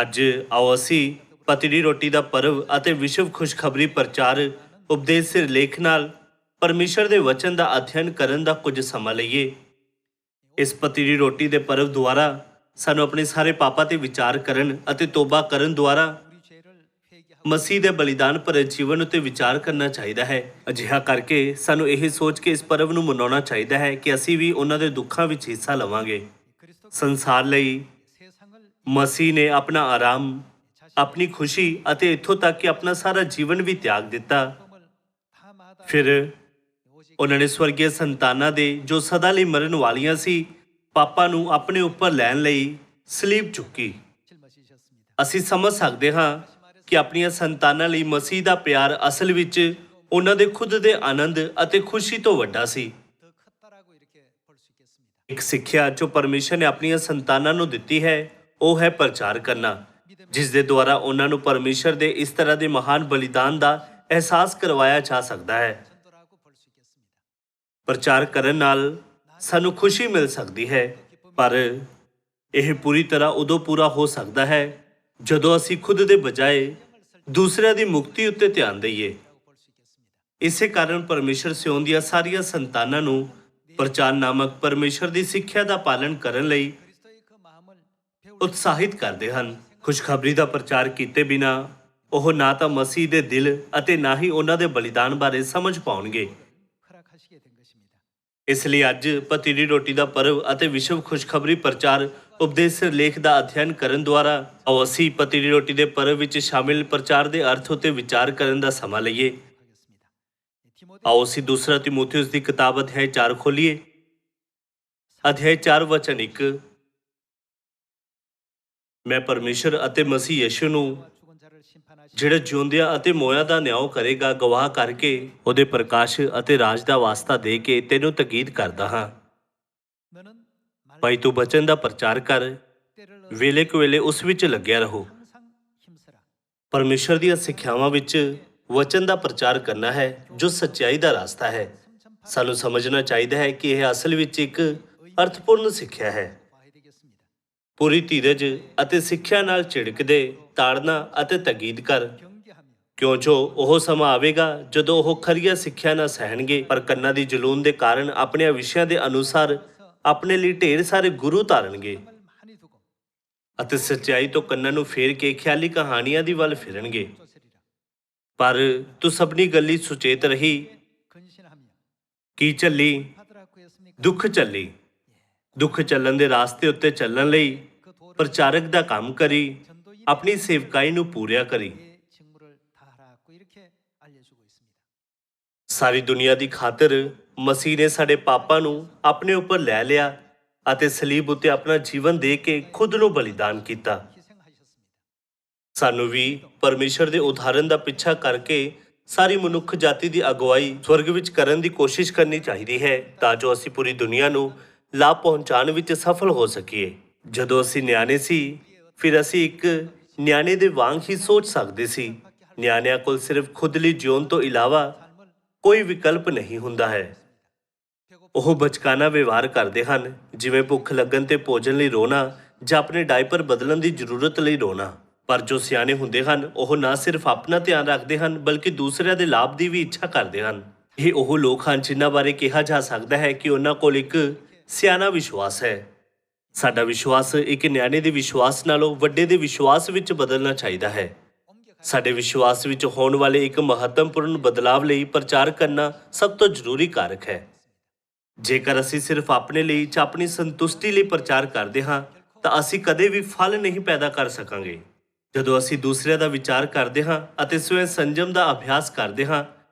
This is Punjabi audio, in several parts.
ਅੱਜ ਆਓ ਅਸੀਂ ਪਤੀ ਦੀ ਰੋਟੀ ਦਾ ਪਰਵ ਅਤੇ ਵਿਸ਼ਵ ਖੁਸ਼ਖਬਰੀ ਪ੍ਰਚਾਰ ਉਪਦੇਸ਼ ਸਿਰਲੇਖ ਨਾਲ ਪਰਮੇਸ਼ਰ ਦੇ ਵਚਨ ਦਾ ਅਧਿਐਨ ਕਰਨ ਦਾ ਕੁਝ ਸਮਾਂ ਲਈਏ। ਇਸ ਪਤੀ ਦੀ ਰੋਟੀ ਦੇ ਪਰਵ ਦੁਆਰਾ ਸਾਨੂੰ ਆਪਣੇ ਸਾਰੇ ਪਾਪਾਂ ਤੇ ਵਿਚਾਰ ਕਰਨ ਅਤੇ ਤੋਬਾ ਕਰਨ ਦੁਆਰਾ ਮਸੀਹ ਦੇ ਬਲੀਦਾਨ ਭਰੇ ਜੀਵਨ ਉੱਤੇ ਵਿਚਾਰ ਕਰਨਾ ਚਾਹੀਦਾ ਹੈ। ਅਜਿਹਾ ਕਰਕੇ ਸਾਨੂੰ ਇਹ ਸੋਚ ਕੇ ਇਸ ਪਰਵ ਨੂੰ ਮਨਾਉਣਾ ਚਾਹੀਦਾ ਹੈ ਕਿ ਅਸੀਂ ਵੀ ਉਹਨਾਂ ਦੇ ਦੁੱਖਾਂ ਵਿੱਚ ਹਿੱਸਾ ਲਵਾਂਗੇ। ਸੰਸਾਰ ਲਈ ਮਸੀਹ ਨੇ ਆਪਣਾ ਆਰਾਮ, ਆਪਣੀ ਖੁਸ਼ੀ ਅਤੇ ਇੱਥੋਂ ਤੱਕ ਕਿ ਆਪਣਾ ਸਾਰਾ ਜੀਵਨ ਵੀ ਤਿਆਗ ਦਿੱਤਾ। ਫਿਰ ਉਹਨਾਂ ਨੇ ਸਵਰਗੀ ਸੰਤਾਨਾਂ ਦੇ ਜੋ ਸਦਾ ਲਈ ਮਰਨ ਵਾਲੀਆਂ ਸੀ ਪਾਪਾਂ ਨੂੰ ਆਪਣੇ ਉੱਪਰ ਲੈਣ ਲਈ ਸਲੀਬ ਚੁੱਕੀ। ਅਸੀਂ ਸਮਝ ਸਕਦੇ ਹਾਂ ਕਿ ਆਪਣੀਆਂ ਸੰਤਾਨਾਂ ਲਈ ਮਸੀਹ ਦਾ ਪਿਆਰ ਅਸਲ ਵਿੱਚ ਉਹਨਾਂ ਦੇ ਖੁਦ ਦੇ ਆਨੰਦ ਅਤੇ ਖੁਸ਼ੀ ਤੋਂ ਵੱਡਾ ਸੀ। ਇੱਕ ਸਿੱਖਿਆ ਜੋ ਪਰਮੇਸ਼ਰ ਨੇ ਆਪਣੀਆਂ ਸੰਤਾਨਾਂ ਨੂੰ ਦਿੱਤੀ ਹੈ ਉਹ ਹੈ ਪ੍ਰਚਾਰ ਕਰਨਾ, ਜਿਸ ਦੇ ਦੁਆਰਾ ਉਹਨਾਂ ਨੂੰ ਪਰਮੇਸ਼ਰ ਦੇ ਇਸ ਤਰ੍ਹਾਂ ਦੇ ਮਹਾਨ ਬਲੀਦਾਨ ਦਾ ਅਹਿਸਾਸ ਕਰਵਾਇਆ ਜਾ ਸਕਦਾ ਹੈ। ਪ੍ਰਚਾਰ ਕਰਨ ਨਾਲ ਸਾਨੂੰ ਖੁਸ਼ੀ ਮਿਲ ਸਕਦੀ ਹੈ, ਪਰ ਇਹ ਪੂਰੀ ਤਰ੍ਹਾਂ ਉਦੋਂ ਪੂਰਾ ਹੋ ਸਕਦਾ ਹੈ ਜਦੋਂ ਅਸੀਂ ਖੁਦ ਦੇ ਬਜਾਏ ਦੂਸਰਿਆਂ ਦੀ ਮੁਕਤੀ ਉੱਤੇ ਧਿਆਨ ਦਈਏ। ਇਸੇ ਕਾਰਨ ਪਰਮੇਸ਼ਰ ਸਿਓਨ ਦੀਆਂ ਸਾਰੀਆਂ ਸੰਤਾਨਾਂ ਨੂੰ ਪ੍ਰਚਾਰ ਨਾਮਕ ਪਰਮੇਸ਼ਰ ਦੀ ਸਿੱਖਿਆ ਦਾ ਪਾਲਣ ਕਰਨ ਲਈ ਉਤਸ਼ਾਹਿਤ ਕਰਦੇ ਹਨ। ਖੁਸ਼ਖਬਰੀ ਦਾ ਪ੍ਰਚਾਰ ਕੀਤੇ ਬਿਨਾ ਉਹ ਨਾ ਤਾਂ ਮਸੀਹ ਦੇ ਦਿਲ ਅਤੇ ਨਾ ਹੀ ਉਹਨਾਂ ਦੇ ਬਲੀਦਾਨ ਬਾਰੇ ਸਮਝ ਪਾਉਣਗੇ। ਇਸ ਲਈ ਅੱਜ ਪਤੀ ਦੀ ਰੋਟੀ ਦਾ ਪਰਵ ਅਤੇ ਵਿਸ਼ਵ ਖੁਸ਼ਖਬਰੀ ਪ੍ਰਚਾਰ ਉਪਦੇਸ਼ ਸਿਰਲੇਖ ਦਾ ਅਧਿਐਨ ਕਰਨ ਦੁਆਰਾ ਆਓ ਅਸੀਂ ਪਤੀ ਦੀ ਰੋਟੀ ਦੇ ਪਰਵ ਵਿੱਚ ਸ਼ਾਮਿਲ ਪ੍ਰਚਾਰ ਦੇ ਅਰਥ ਉੱਤੇ ਵਿਚਾਰ ਕਰਨ ਦਾ ਸਮਾਂ ਲਈਏ। ਆਓ ਅਸੀਂ ਦੂਸਰਾ ਤਿਮੋਥਿਉਸ ਦੀ ਕਿਤਾਬ ਅਧਿਆਇ 4 ਖੋਲੀਏ। ਅਧਿਆਇ 4 ਵਚਨ 1। ਮੈਂ ਪਰਮੇਸ਼ਰ ਅਤੇ ਮਸੀਹ ਯਿਸੂ ਨੂੰ, ਜਿਹੜਾ ਜਿਉਂਦਿਆਂ ਅਤੇ ਮੋਇਆਂ ਦਾ ਨਿਆਂ ਕਰੇਗਾ, ਗਵਾਹ ਕਰਕੇ ਉਹਦੇ ਪ੍ਰਕਾਸ਼ ਅਤੇ ਰਾਜ ਦਾ ਵਾਸਤਾ ਦੇ ਕੇ ਤੈਨੂੰ ਤਾਕੀਦ ਕਰਦਾ ਹਾਂ। ਭਾਈ ਤੂੰ ਬਚਨ ਦਾ ਪ੍ਰਚਾਰ ਕਰ, ਵੇਲੇ ਕੁਵੇਲੇ ਉਸ ਵਿੱਚ ਲੱਗਿਆ ਰਹੋ। ਪਰਮੇਸ਼ਰ ਦੀਆਂ ਸਿੱਖਿਆਵਾਂ ਵਿੱਚ ਵਚਨ ਦਾ ਪ੍ਰਚਾਰ ਕਰਨਾ ਹੈ ਜੋ ਸੱਚਾਈ ਦਾ ਰਸਤਾ ਹੈ। ਸਾਨੂੰ ਸਮਝਣਾ ਚਾਹੀਦਾ ਹੈ ਕਿ ਇਹ ਅਸਲ ਵਿੱਚ ਇੱਕ ਅਰਥਪੂਰਨ ਸਿੱਖਿਆ ਹੈ। ਪੂਰੀ ਧੀਰਜ ਅਤੇ ਸਿੱਖਿਆ ਨਾਲ ਝਿੜਕਦੇ, ਤਾੜਨਾ ਅਤੇ ਤਾਕੀਦ ਕਰ, ਕਿਉਂ ਜੋ ਉਹ ਸਮਾਂ ਆਵੇਗਾ ਜਦੋਂ ਉਹ ਖਰੀਆਂ ਸਿੱਖਿਆ ਨਾ ਸਹਿਣਗੇ, ਪਰ ਕੰਨਾਂ ਦੀ ਜਲੂਨ ਦੇ ਕਾਰਨ ਆਪਣੇ ਵਿਸ਼ਿਆਂ ਦੇ ਅਨੁਸਾਰ ਆਪਣੇ ਲਈ ਢੇਰ ਸਾਰੇ ਗੁਰੂ ਧਾਰਨਗੇ ਅਤੇ ਸੱਚਾਈ ਤੋਂ ਕੰਨਾਂ ਨੂੰ ਫੇਰ ਕੇ ਖਿਆਲੀ ਕਹਾਣੀਆਂ ਦੀ ਵੱਲ ਫਿਰਨਗੇ। ਪਰ ਤੂੰ ਸਭਨੀ ਗੱਲੀ ਸੁਚੇਤ ਰਹੀ, ਕੀ ਝੱਲੀ? ਦੁੱਖ ਝੱਲੀ। ਦੁੱਖ ਚੱਲਣ ਦੇ ਰਾਸਤੇ ਉੱਤੇ ਚੱਲਣ ਲਈ ਪ੍ਰਚਾਰਕ ਦਾ ਕੰਮ ਕਰੀ, ਆਪਣੀ ਸੇਵਕਾਈ ਨੂੰ ਪੂਰਿਆ ਕਰੀ। ਸਾਰੀ ਦੁਨੀਆ ਦੀ ਖਾਤਰ ਮਸੀਹ ਨੇ ਸਾਡੇ ਪਾਪਾਂ ਨੂੰ ਆਪਣੇ ਉੱਪਰ ਲੈ ਲਿਆ ਅਤੇ ਸਲੀਬ ਉੱਤੇ ਆਪਣਾ ਜੀਵਨ ਦੇ ਕੇ ਖੁਦ ਨੂੰ ਬਲੀਦਾਨ ਕੀਤਾ। ਸਾਨੂੰ ਵੀ ਪਰਮੇਸ਼ਰ ਦੇ ਉਦਾਹਰਨ ਦਾ ਪਿੱਛਾ ਕਰਕੇ ਸਾਰੀ ਮਨੁੱਖ ਜਾਤੀ ਦੀ ਅਗਵਾਈ ਸਵਰਗ ਵਿੱਚ ਕਰਨ ਦੀ ਕੋਸ਼ਿਸ਼ ਕਰਨੀ ਚਾਹੀਦੀ ਹੈ, ਤਾਂ ਜੋ ਅਸੀਂ ਪੂਰੀ ਦੁਨੀਆ ਨੂੰ ਲਾਭ ਪਹੁੰਚਾਉਣ ਵਿੱਚ ਸਫਲ ਹੋ ਸਕੀਏ। ਜਦੋਂ ਅਸੀਂ ਨਿਆਣੇ ਸੀ, ਫਿਰ ਅਸੀਂ ਇੱਕ ਨਿਆਣੇ ਦੇ ਵਾਂਗ ਹੀ ਸੋਚ ਸਕਦੇ ਸੀ। ਨਿਆਣਿਆਂ ਕੋਲ ਸਿਰਫ ਖੁਦ ਲਈ ਜਿਉਣ ਤੋਂ ਇਲਾਵਾ ਕੋਈ ਵਿਕਲਪ ਨਹੀਂ ਹੁੰਦਾ ਹੈ। ਉਹ ਬਚਕਾਨਾ ਵਿਵਹਾਰ ਕਰਦੇ ਹਨ, ਜਿਵੇਂ ਭੁੱਖ ਲੱਗਣ ਤੇ ਭੋਜਨ ਲਈ ਰੋਣਾ ਜਾਂ ਆਪਣੇ ਡਾਇਪਰ ਬਦਲਣ ਦੀ ਜ਼ਰੂਰਤ ਲਈ ਰੋਣਾ। ਪਰ ਜੋ ਸਿਆਣੇ ਹੁੰਦੇ ਹਨ ਉਹ ਨਾ ਸਿਰਫ ਆਪਣਾ ਧਿਆਨ ਰੱਖਦੇ ਹਨ ਬਲਕਿ ਦੂਸਰਿਆਂ ਦੇ ਲਾਭ ਦੀ ਵੀ ਇੱਛਾ ਕਰਦੇ ਹਨ। ਇਹ ਉਹ ਲੋਕ ਹਨ ਜਿਨ੍ਹਾਂ ਬਾਰੇ ਕਿਹਾ ਜਾ ਸਕਦਾ ਹੈ ਕਿ ਉਹਨਾਂ ਕੋਲ ਇੱਕ ਸਿਆਣਾ ਵਿਸ਼ਵਾਸ ਹੈ। ਸਾਡਾ ਵਿਸ਼ਵਾਸ ਇੱਕ ਨਿਆਣੇ ਦੇ ਵਿਸ਼ਵਾਸ ਨਾਲੋਂ ਵੱਡੇ ਦੇ ਵਿਸ਼ਵਾਸ ਵਿੱਚ ਬਦਲਣਾ ਚਾਹੀਦਾ ਹੈ। ਸਾਡੇ ਵਿਸ਼ਵਾਸ ਵਿੱਚ ਹੋਣ ਵਾਲੇ ਇੱਕ ਮਹੱਤਵਪੂਰਨ ਬਦਲਾਵ ਲਈ ਪ੍ਰਚਾਰ ਕਰਨਾ ਸਭ ਤੋਂ ਜ਼ਰੂਰੀ ਕਾਰਕ ਹੈ। ਜੇਕਰ ਅਸੀਂ ਸਿਰਫ ਆਪਣੇ ਲਈ ਜਾਂ ਆਪਣੀ ਸੰਤੁਸ਼ਟੀ ਲਈ ਪ੍ਰਚਾਰ ਕਰਦੇ ਹਾਂ ਤਾਂ ਅਸੀਂ ਕਦੇ ਵੀ ਫਲ ਨਹੀਂ ਪੈਦਾ ਕਰ ਸਕਾਂਗੇ। ਜਦੋਂ ਅਸੀਂ ਦੂਸਰਿਆਂ ਦਾ ਵਿਚਾਰ ਕਰਦੇ ਹਾਂ ਅਤੇ ਸਵੈ ਸੰਜਮ ਦਾ ਅਭਿਆਸ ਕਰਦੇ ਹਾਂ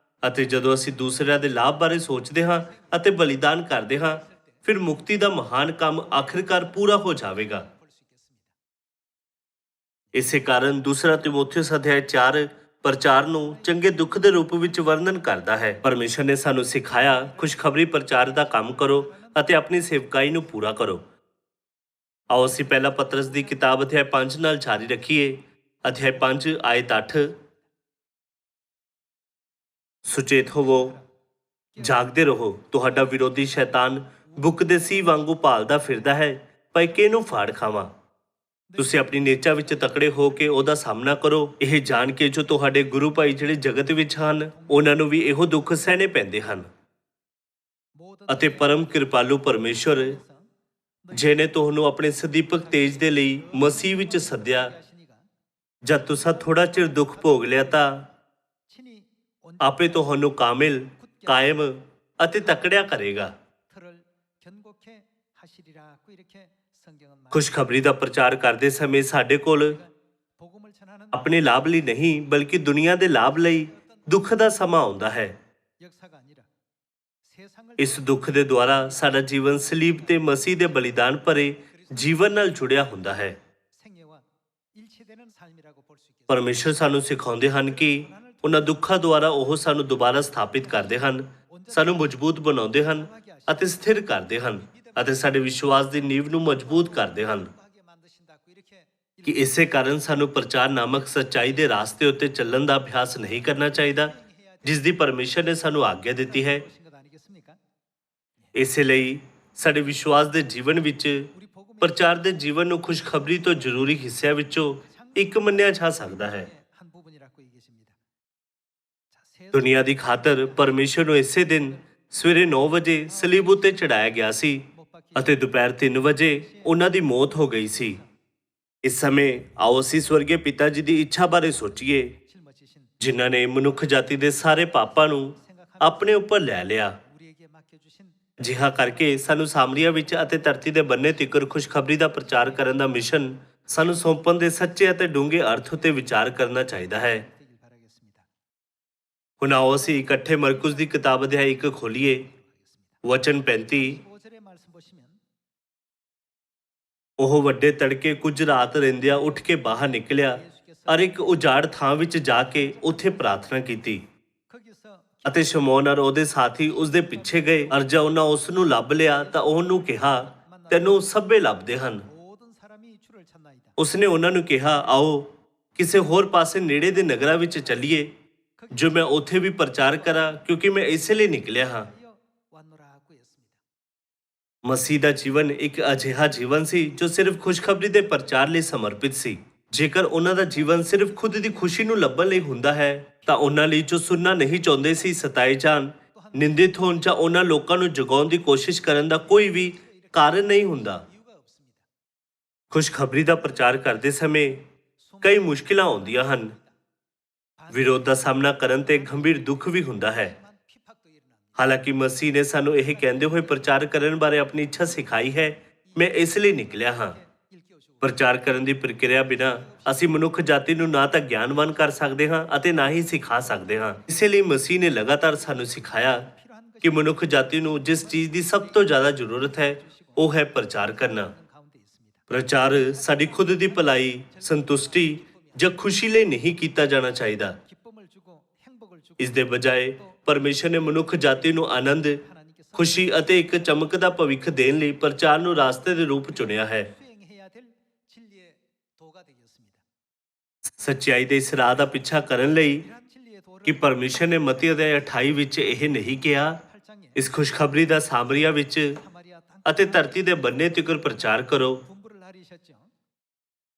ਅਤੇ ਜਦੋਂ ਅਸੀਂ ਦੂਸਰਿਆਂ ਦੇ ਲਾਭ ਬਾਰੇ ਸੋਚਦੇ ਹਾਂ ਅਤੇ ਬਲੀਦਾਨ ਕਰਦੇ ਹਾਂ, ਫਿਰ ਮੁਕਤੀ ਦਾ ਮਹਾਨ ਕੰਮ ਆਖਿਰਕਾਰ ਪੂਰਾ ਹੋ ਜਾਵੇਗਾ। ਇਸੇ ਕਾਰਨ ਦੂਸਰਾ ਤਿਮੋਥਿਉਸ ਅਧਿਆਇ 4 ਪ੍ਰਚਾਰ ਨੂੰ ਚੰਗੇ ਦੁੱਖ ਦੇ ਰੂਪ ਵਿੱਚ ਵਰਣਨ ਕਰਦਾ ਹੈ। ਪਰਮੇਸ਼ਰ ਨੇ ਸਾਨੂੰ ਸਿਖਾਇਆ, ਖੁਸ਼ਖਬਰੀ ਪ੍ਰਚਾਰ ਦਾ ਕੰਮ ਕਰੋ ਅਤੇ ਆਪਣੀ ਸੇਵਕਾਈ ਨੂੰ ਪੂਰਾ ਕਰੋ। ਆਓ ਅਸੀਂ ਪਹਿਲਾ ਪਤਰਸ ਦੀ ਕਿਤਾਬ ਅਧਿਆਇ 5 ਨਾਲ ਜਾਰੀ ਰੱਖੀਏ। ਅਧਿਆਇ 5 ਆਇਤ 8। ਸੁਚੇਤ ਹੋਵੋ, ਜਾਗਦੇ ਰਹੋ, ਤੁਹਾਡਾ ਵਿਰੋਧੀ ਸ਼ੈਤਾਨ ਬੁੱਕ ਦੇ ਸੀ ਵਾਂਗੂ ਭਾਲਦਾ ਫਿਰਦਾ ਹੈ, ਭਾਈ ਕਿਹਨੂੰ ਫਾੜ ਖਾਵਾਂ। ਤੁਸੀਂ ਆਪਣੀ ਨੇਚਾ ਵਿੱਚ ਤਕੜੇ ਹੋ ਕੇ ਉਹਦਾ ਸਾਹਮਣਾ ਕਰੋ, ਇਹ ਜਾਣ ਕੇ ਜੋ ਤੁਹਾਡੇ ਗੁਰੂ ਭਾਈ ਜਿਹੜੇ ਜਗਤ ਵਿੱਚ ਹਨ ਉਹਨਾਂ ਨੂੰ ਵੀ ਇਹੋ ਦੁੱਖ ਸਹਿਣੇ ਪੈਂਦੇ ਹਨ। ਅਤੇ ਪਰਮ ਕਿਰਪਾਲੂ ਪਰਮੇਸ਼ਵਰ ਜਿਹਨੇ ਤੁਹਾਨੂੰ ਆਪਣੇ ਸਦੀਪਕ ਤੇਜ ਦੇ ਲਈ ਮਸੀਹ ਵਿੱਚ ਸੱਦਿਆ, ਜਦ ਤੁਸੀਂ ਥੋੜਾ ਚਿਰ ਦੁੱਖ ਭੋਗ ਲਿਆ ਤਾਂ ਆਪੇ ਤੁਹਾਨੂੰ ਕਾਮਿਲ, ਕਾਇਮ ਅਤੇ ਤਕੜਿਆ ਕਰੇਗਾ। ਖੁਸ਼ਖਬਰੀ ਦਾ ਪ੍ਰਚਾਰ ਕਰਦੇ ਸਮੇਂ ਸਾਡੇ ਕੋਲ ਆਪਣੇ ਲਾਭ ਲਈ ਨਹੀਂ ਬਲਕਿ ਦੁਨੀਆ ਦੇ ਲਾਭ ਲਈ ਦੁੱਖ ਦਾ ਸਮਾਂ ਆਉਂਦਾ ਹੈ। ਇਸ ਦੁੱਖ ਦੇ ਦੁਆਰਾ ਸਾਡਾ ਜੀਵਨ ਸਲੀਬ ਤੇ ਮਸੀਹ ਦੇ ਬਲੀਦਾਨ ਭਰੇ ਜੀਵਨ ਨਾਲ ਜੁੜਿਆ ਹੁੰਦਾ ਹੈ। ਪਰਮੇਸ਼ਰ ਸਾਨੂੰ ਸਿਖਾਉਂਦੇ ਹਨ ਕਿ ਉਹਨਾਂ ਦੁੱਖਾਂ ਦੁਆਰਾ ਉਹ ਸਾਨੂੰ ਦੁਬਾਰਾ ਸਥਾਪਿਤ ਕਰਦੇ ਹਨ, ਸਾਨੂੰ ਮਜ਼ਬੂਤ ਬਣਾਉਂਦੇ ਹਨ ਅਤੇ ਸਥਿਰ ਕਰਦੇ ਹਨ ਅਤੇ ਸਾਡੇ ਵਿਸ਼ਵਾਸ ਦੀ ਨੀਂਹ ਨੂੰ ਮਜ਼ਬੂਤ ਕਰਦੇ ਹਨ। ਕਿ ਇਸੇ ਕਾਰਨ ਸਾਨੂੰ ਪ੍ਰਚਾਰ ਨਾਮਕ ਸੱਚਾਈ ਦੇ ਰਾਸਤੇ ਉੱਤੇ ਚੱਲਣ ਦਾ ਅਭਿਆਸ ਨਹੀਂ ਕਰਨਾ ਚਾਹੀਦਾ, ਜਿਸ ਦੀ ਪਰਮੇਸ਼ਰ ਨੇ ਸਾਨੂੰ ਆਗਿਆ ਦਿੱਤੀ ਹੈ। ਇਸੇ ਲਈ ਸਾਡੇ ਵਿਸ਼ਵਾਸ ਦੇ ਜੀਵਨ ਵਿੱਚ ਪ੍ਰਚਾਰ ਦੇ ਜੀਵਨ ਨੂੰ ਖੁਸ਼ਖਬਰੀ ਤੋਂ ਜ਼ਰੂਰੀ ਹਿੱਸਿਆਂ ਵਿੱਚੋਂ ਇੱਕ ਮੰਨਿਆ ਜਾ ਸਕਦਾ ਹੈ। ਦੁਨੀਆ ਦੀ ਖਾਤਰ ਪਰਮੇਸ਼ਰ ਨੂੰ ਇਸੇ ਦਿਨ ਸਵੇਰੇ 9 ਵਜੇ ਸਲੀਬ ਉੱਤੇ ਚੜਾਇਆ ਗਿਆ ਸੀ ਅਤੇ ਦੁਪਹਿਰ 3 ਵਜੇ ਉਹਨਾਂ ਦੀ ਮੌਤ ਹੋ ਗਈ ਸੀ। ਇਸ ਸਮੇਂ ਆਓ ਅਸੀਂ ਸਵਰਗੀ ਪਿਤਾ ਜੀ ਦੀ ਇੱਛਾ ਬਾਰੇ ਸੋਚੀਏ, ਜਿਨ੍ਹਾਂ ਨੇ ਮਨੁੱਖ ਜਾਤੀ ਦੇ ਸਾਰੇ ਪਾਪਾਂ ਨੂੰ ਆਪਣੇ ਉੱਪਰ ਲੈ ਲਿਆ। ਜਿਹਾ ਕਰਕੇ ਸਾਨੂੰ ਸਾਮਰੀਆ ਵਿੱਚ ਅਤੇ ਧਰਤੀ ਦੇ ਬੰਨੇ ਤੀਕਰ ਖੁਸ਼ਖਬਰੀ ਦਾ ਪ੍ਰਚਾਰ ਕਰਨ ਦਾ ਮਿਸ਼ਨ ਸਾਨੂੰ ਸੌਂਪਣ ਦੇ ਸੱਚੇ ਅਤੇ ਡੂੰਘੇ ਅਰਥ ਉੱਤੇ ਵਿਚਾਰ ਕਰਨਾ ਚਾਹੀਦਾ ਹੈ। ਹੁਣ ਆਓ ਅਸੀਂ ਇਕੱਠੇ ਮਰਕੁਸ ਦੀ ਕਿਤਾਬ ਅਧਿਆਇ 1 ਖੋਲੀਏ, ਵਚਨ 35। ਉਹ ਵੱਡੇ ਤੜਕੇ ਕੁਝ ਰਾਤ ਰਹਿੰਦਿਆਂ ਉੱਠ ਕੇ ਬਾਹਰ ਨਿਕਲਿਆ ਔਰ ਇੱਕ ਉਜਾੜ ਥਾਂ ਵਿੱਚ ਜਾ ਕੇ ਉੱਥੇ ਪ੍ਰਾਰਥਨਾ ਕੀਤੀ ਅਤੇ ਸ਼ਮੌਨ ਔਰ ਉਹਦੇ ਸਾਥੀ ਉਸਦੇ ਪਿੱਛੇ ਗਏ ਔਰ ਜਦ ਉਹਨਾਂ ਉਸ ਨੂੰ ਲੱਭ ਲਿਆ ਤਾਂ ਉਹਨੂੰ ਕਿਹਾ, ਤੈਨੂੰ ਸਭੇ ਲੱਭਦੇ ਹਨ। ਉਸਨੇ ਉਹਨਾਂ ਨੂੰ ਕਿਹਾ, ਆਓ ਕਿਸੇ ਹੋਰ ਪਾਸੇ ਨੇੜੇ ਦੇ ਨਗਰਾਂ ਵਿੱਚ ਚੱਲੀਏ ਜੋ ਮੈਂ ਉੱਥੇ ਵੀ ਪ੍ਰਚਾਰ ਕਰਾਂ, ਕਿਉਂਕਿ ਮੈਂ ਇਸੇ ਲਈ ਨਿਕਲਿਆ ਹਾਂ। ਮਸੀਹ ਦਾ ਜੀਵਨ ਇੱਕ ਅਜਿਹਾ ਜੀਵਨ ਸੀ ਜੋ ਸਿਰਫ ਖੁਸ਼ਖਬਰੀ ਦੇ ਪ੍ਰਚਾਰ ਲਈ ਸਮਰਪਿਤ ਸੀ। ਜੇਕਰ ਉਹਨਾਂ ਦਾ ਜੀਵਨ ਸਿਰਫ ਖੁਦ ਦੀ ਖੁਸ਼ੀ ਨੂੰ ਲੱਭਣ ਲਈ ਹੁੰਦਾ ਹੈ ਤਾਂ ਉਹਨਾਂ ਲਈ ਜੋ ਸੁਣਨਾ ਨਹੀਂ ਚਾਹੁੰਦੇ ਸੀ ਸਤਾਏ ਜਾਣ, ਨਿੰਦਿਤ ਹੋਣ ਜਾਂ ਉਹਨਾਂ ਲੋਕਾਂ ਨੂੰ ਜਗਾਉਣ ਦੀ ਕੋਸ਼ਿਸ਼ ਕਰਨ ਦਾ ਕੋਈ ਵੀ ਕਾਰਨ ਨਹੀਂ ਹੁੰਦਾ। ਖੁਸ਼ਖਬਰੀ ਦਾ ਪ੍ਰਚਾਰ ਕਰਦੇ ਸਮੇਂ ਕਈ ਮੁਸ਼ਕਿਲਾਂ ਆਉਂਦੀਆਂ ਹਨ। ਵਿਰੋਧ ਦਾ ਸਾਹਮਣਾ ਕਰਨ ਤੇ ਗੰਭੀਰ ਦੁੱਖ ਵੀ ਹੁੰਦਾ ਹੈ। ਹਾਲਾਂਕਿ ਮਸੀਹ ਨੇ ਸਾਨੂੰ ਇਹ ਕਹਿੰਦੇ ਹੋਏ ਪ੍ਰਚਾਰ ਕਰਨ ਬਾਰੇ ਆਪਣੀ ਇੱਛਾ ਸਿਖਾਈ ਹੈ, ਮੈਂ ਇਸ ਲਈ ਨਿਕਲਿਆ ਹਾਂ। ਪ੍ਰਚਾਰ ਕਰਨ ਦੀ ਪ੍ਰਕਿਰਿਆ ਬਿਨਾਂ ਅਸੀਂ ਮਨੁੱਖ ਜਾਤੀ ਨੂੰ ਨਾ ਤਾਂ ਗਿਆਨਵਾਨ ਕਰ ਸਕਦੇ ਹਾਂ ਅਤੇ ਨਾ ਹੀ ਸਿਖਾ ਸਕਦੇ ਹਾਂ। ਇਸੇ ਲਈ ਮਸੀਹ ਨੇ ਲਗਾਤਾਰ ਸਾਨੂੰ ਸਿਖਾਇਆ ਕਿ ਮਨੁੱਖ ਜਾਤੀ ਨੂੰ ਜਿਸ ਚੀਜ਼ ਦੀ ਸਭ ਤੋਂ ਜ਼ਿਆਦਾ ਜ਼ਰੂਰਤ ਹੈ ਉਹ ਹੈ ਪ੍ਰਚਾਰ ਕਰਨਾ। ਪ੍ਰਚਾਰ ਸਾਡੀ ਖੁਦ ਦੀ ਭਲਾਈ, ਸੰਤੁਸ਼ਟੀ ਜਾਂ ਖੁਸ਼ੀ ਲਈ ਨਹੀਂ ਕੀਤਾ ਜਾਣਾ ਚਾਹੀਦਾ। ਇਸ ਦੇ ਬਜਾਏ ਪਰਮੇਸ਼ਰ ਨੇ ਮਨੁੱਖ ਜਾਤੀ ਨੂੰ ਆਨੰਦ, ਖੁਸ਼ੀ ਅਤੇ ਇੱਕ ਚਮਕਦਾ ਭਵਿੱਖ ਦੇਣ ਲਈ ਪ੍ਰਚਾਰ ਨੂੰ ਰਾਸਤੇ ਦੇ ਰੂਪ ਚੁਣਿਆ ਹੈ। ਸੱਚਾਈ ਦੇ ਇਸ ਰਾਹ ਦਾ ਪਿੱਛਾ ਕਰਨ ਲਈ ਕਿ ਪਰਮੇਸ਼ਰ ਨੇ ਮਤੀ ਅਧਿਆਇ 28 ਵਿੱਚ ਇਹ ਨਹੀਂ ਕਿਹਾ, ਇਸ ਖੁਸ਼ਖਬਰੀ ਦਾ ਸਾਮਰੀਆ ਵਿੱਚ ਅਤੇ ਧਰਤੀ ਦੇ ਬੰਨੇ ਤੀਕਰ ਪ੍ਰਚਾਰ ਕਰੋ।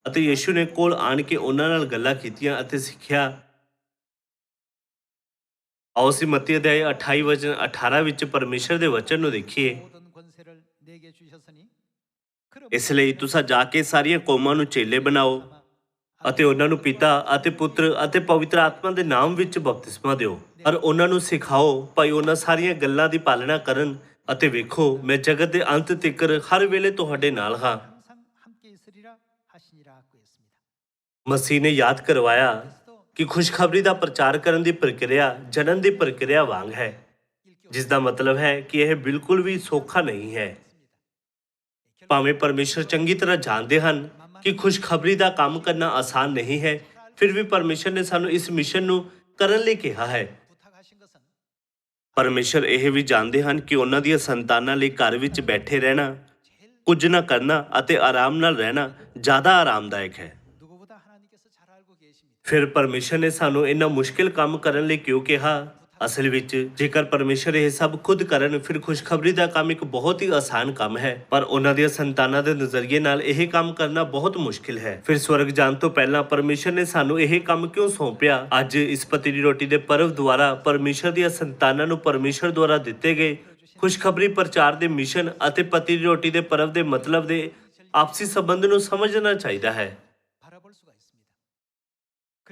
ਅਤੇ ਯਿਸੂ ਨੇ ਕੋਲ ਆਣ ਕੇ ਉਹਨਾਂ ਨਾਲ ਗੱਲਾਂ ਕੀਤੀਆਂ ਅਤੇ ਸਿੱਖਿਆ। ਆਓ ਅਸੀਂ ਮਤੀ ਅਧਿਆਇ 28 ਵਚਨ 18 ਵਿੱਚ ਪਰਮੇਸ਼ਰ ਦੇ ਵਚਨ ਨੂੰ ਦੇਖੀਏ। ਇਸ ਲਈ ਤੁਸੀਂ ਜਾ ਕੇ ਸਾਰੀਆਂ ਕੌਮਾਂ ਨੂੰ ਚੇਲੇ ਬਣਾਓ ਅਤੇ ਉਹਨਾਂ ਨੂੰ ਪਿਤਾ ਅਤੇ ਪੁੱਤਰ ਅਤੇ ਪਵਿੱਤਰ ਆਤਮਾ ਦੇ ਨਾਮ ਵਿੱਚ ਬਪਤਿਸਮਾ ਦਿਓ ਔਰ ਉਹਨਾਂ ਨੂੰ ਸਿਖਾਓ ਭਾਈ ਉਹਨਾਂ ਸਾਰੀਆਂ ਗੱਲਾਂ ਦੀ ਪਾਲਣਾ ਕਰਨ, ਅਤੇ ਵੇਖੋ ਮੈਂ ਜਗਤ ਦੇ ਅੰਤ ਤੀਕਰ ਹਰ ਵੇਲੇ ਤੁਹਾਡੇ ਨਾਲ ਹਾਂ। ਮਸੀਹ ਨੇ ਯਾਦ ਕਰਵਾਇਆ ਕਿ ਖੁਸ਼ਖਬਰੀ ਦਾ ਪ੍ਰਚਾਰ ਕਰਨ ਦੀ ਪ੍ਰਕਿਰਿਆ ਜਨਮ ਦੀ ਪ੍ਰਕਿਰਿਆ ਵਾਂਗ ਹੈ, ਜਿਸ ਦਾ ਮਤਲਬ ਹੈ ਕਿ ਇਹ ਬਿਲਕੁਲ ਵੀ ਸੌਖਾ ਨਹੀਂ ਹੈ। ਭਾਵੇਂ ਪਰਮੇਸ਼ਰ ਚੰਗੀ ਤਰ੍ਹਾਂ ਜਾਣਦੇ ਹਨ ਕਿ ਖੁਸ਼ਖਬਰੀ ਦਾ ਕੰਮ ਕਰਨਾ ਆਸਾਨ ਨਹੀਂ ਹੈ, ਫਿਰ ਵੀ ਪਰਮੇਸ਼ਰ ਨੇ ਸਾਨੂੰ ਇਸ ਮਿਸ਼ਨ ਨੂੰ ਕਰਨ ਲਈ ਕਿਹਾ ਹੈ। ਪਰਮੇਸ਼ਰ ਇਹ ਵੀ ਜਾਣਦੇ ਹਨ ਕਿ ਉਹਨਾਂ ਦੀਆਂ ਸੰਤਾਨਾਂ ਲਈ ਘਰ ਵਿੱਚ ਬੈਠੇ ਰਹਿਣਾ, ਕੁਝ ਨਾ ਕਰਨਾ ਅਤੇ ਆਰਾਮ ਨਾਲ ਰਹਿਣਾ ਜ਼ਿਆਦਾ ਆਰਾਮਦਾਇਕ ਹੈ। ਫਿਰ ਪਰਮੇਸ਼ਰ ਨੇ ਸਾਨੂੰ ਇੰਨਾ ਮੁਸ਼ਕਿਲ ਕੰਮ ਕਰਨ ਲਈ ਕਿਉਂ ਕਿਹਾ? ਅਸਲ ਵਿੱਚ ਜੇਕਰ ਪਰਮੇਸ਼ਰ ਇਹ ਸਭ ਖੁਦ ਕਰਨ ਫਿਰ ਖੁਸ਼ਖਬਰੀ ਦਾ ਕੰਮ ਇੱਕ ਬਹੁਤ ਹੀ ਆਸਾਨ ਕੰਮ ਹੈ, ਪਰ ਉਹਨਾਂ ਦੀਆਂ ਸੰਤਾਨਾਂ ਦੇ ਨਜ਼ਰੀਏ ਨਾਲ ਇਹ ਕੰਮ ਕਰਨਾ ਬਹੁਤ ਮੁਸ਼ਕਿਲ ਹੈ। ਫਿਰ ਸਵਰਗ ਜਾਣ ਤੋਂ ਪਹਿਲਾਂ ਪਰਮੇਸ਼ਰ ਨੇ ਸਾਨੂੰ ਇਹ ਕੰਮ ਕਿਉਂ ਸੌਂਪਿਆ? ਅੱਜ ਇਸ ਪਤੀ ਦੀ ਰੋਟੀ ਦੇ ਪਰਵ ਦੁਆਰਾ ਪਰਮੇਸ਼ਰ ਦੀਆਂ ਸੰਤਾਨਾਂ ਨੂੰ ਪਰਮੇਸ਼ਰ ਦੁਆਰਾ ਦਿੱਤੇ ਗਏ ਖੁਸ਼ਖਬਰੀ ਪ੍ਰਚਾਰ ਦੇ ਮਿਸ਼ਨ ਅਤੇ ਪਤੀ ਦੀ ਰੋਟੀ ਦੇ ਪਰਵ ਦੇ ਮਤਲਬ ਦੇ ਆਪਸੀ ਸੰਬੰਧ ਨੂੰ ਸਮਝਣਾ ਚਾਹੀਦਾ ਹੈ।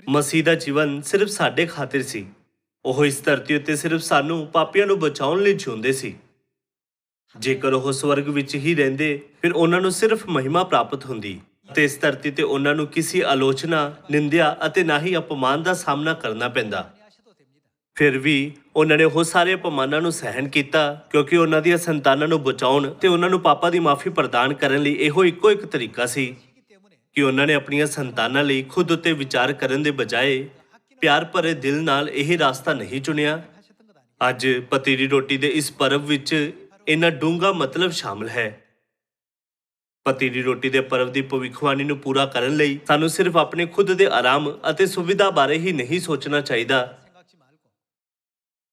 ਮਸੀਹ ਦਾ ਜੀਵਨ ਸਿਰਫ ਸਾਡੇ ਖਾਤਰ ਸੀ। ਉਹ ਇਸ ਧਰਤੀ ਉੱਤੇ ਸਿਰਫ ਸਾਨੂੰ ਪਾਪੀਆਂ ਨੂੰ ਬਚਾਉਣ ਲਈ ਜਿਉਂਦੇ ਸੀ। ਜੇਕਰ ਉਹ ਸਵਰਗ ਵਿੱਚ ਹੀ ਰਹਿੰਦੇ ਫਿਰ ਉਹਨਾਂ ਨੂੰ ਸਿਰਫ ਮਹਿਮਾ ਪ੍ਰਾਪਤ ਹੁੰਦੀ ਅਤੇ ਇਸ ਧਰਤੀ ਤੇ ਉਹਨਾਂ ਨੂੰ ਕਿਸੇ ਆਲੋਚਨਾ, ਨਿੰਦਿਆ ਅਤੇ ਨਾ ਹੀ ਅਪਮਾਨ ਦਾ ਸਾਹਮਣਾ ਕਰਨਾ ਪੈਂਦਾ। ਫਿਰ ਵੀ ਉਹਨਾਂ ਨੇ ਉਹ ਸਾਰੇ ਅਪਮਾਨਾਂ ਨੂੰ ਸਹਿਣ ਕੀਤਾ ਕਿਉਂਕਿ ਉਹਨਾਂ ਦੀਆਂ ਸੰਤਾਨਾਂ ਨੂੰ ਬਚਾਉਣ ਤੇ ਉਹਨਾਂ ਨੂੰ ਪਾਪਾਂ ਦੀ ਮਾਫੀ ਪ੍ਰਦਾਨ ਕਰਨ ਲਈ ਇਹੋ ਇੱਕੋ ਇੱਕ ਤਰੀਕਾ ਸੀ ਕਿ ਉਹਨਾਂ ਨੇ ਆਪਣੀਆਂ ਸੰਤਾਨਾਂ ਲਈ ਖੁਦ ਉੱਤੇ ਵਿਚਾਰ ਕਰਨ ਦੇ ਬਜਾਏ ਪਿਆਰ ਭਰੇ ਦਿਲ ਨਾਲ ਇਹ ਰਾਸਤਾ ਨਹੀਂ ਚੁਣਿਆ। ਅੱਜ ਪਤੀ ਦੀ ਰੋਟੀ ਦੇ ਇਸ ਪਰਵ ਵਿੱਚ ਇੰਨਾ ਡੂੰਘਾ ਮਤਲਬ ਸ਼ਾਮਲ ਹੈ। ਪਤੀ ਦੀ ਰੋਟੀ ਦੇ ਪਰਵ ਦੀ ਭਵਿੱਖਬਾਣੀ ਨੂੰ ਪੂਰਾ ਕਰਨ ਲਈ ਸਾਨੂੰ ਸਿਰਫ ਆਪਣੇ ਖੁਦ ਦੇ ਆਰਾਮ ਅਤੇ ਸੁਵਿਧਾ ਬਾਰੇ ਹੀ ਨਹੀਂ ਸੋਚਣਾ ਚਾਹੀਦਾ।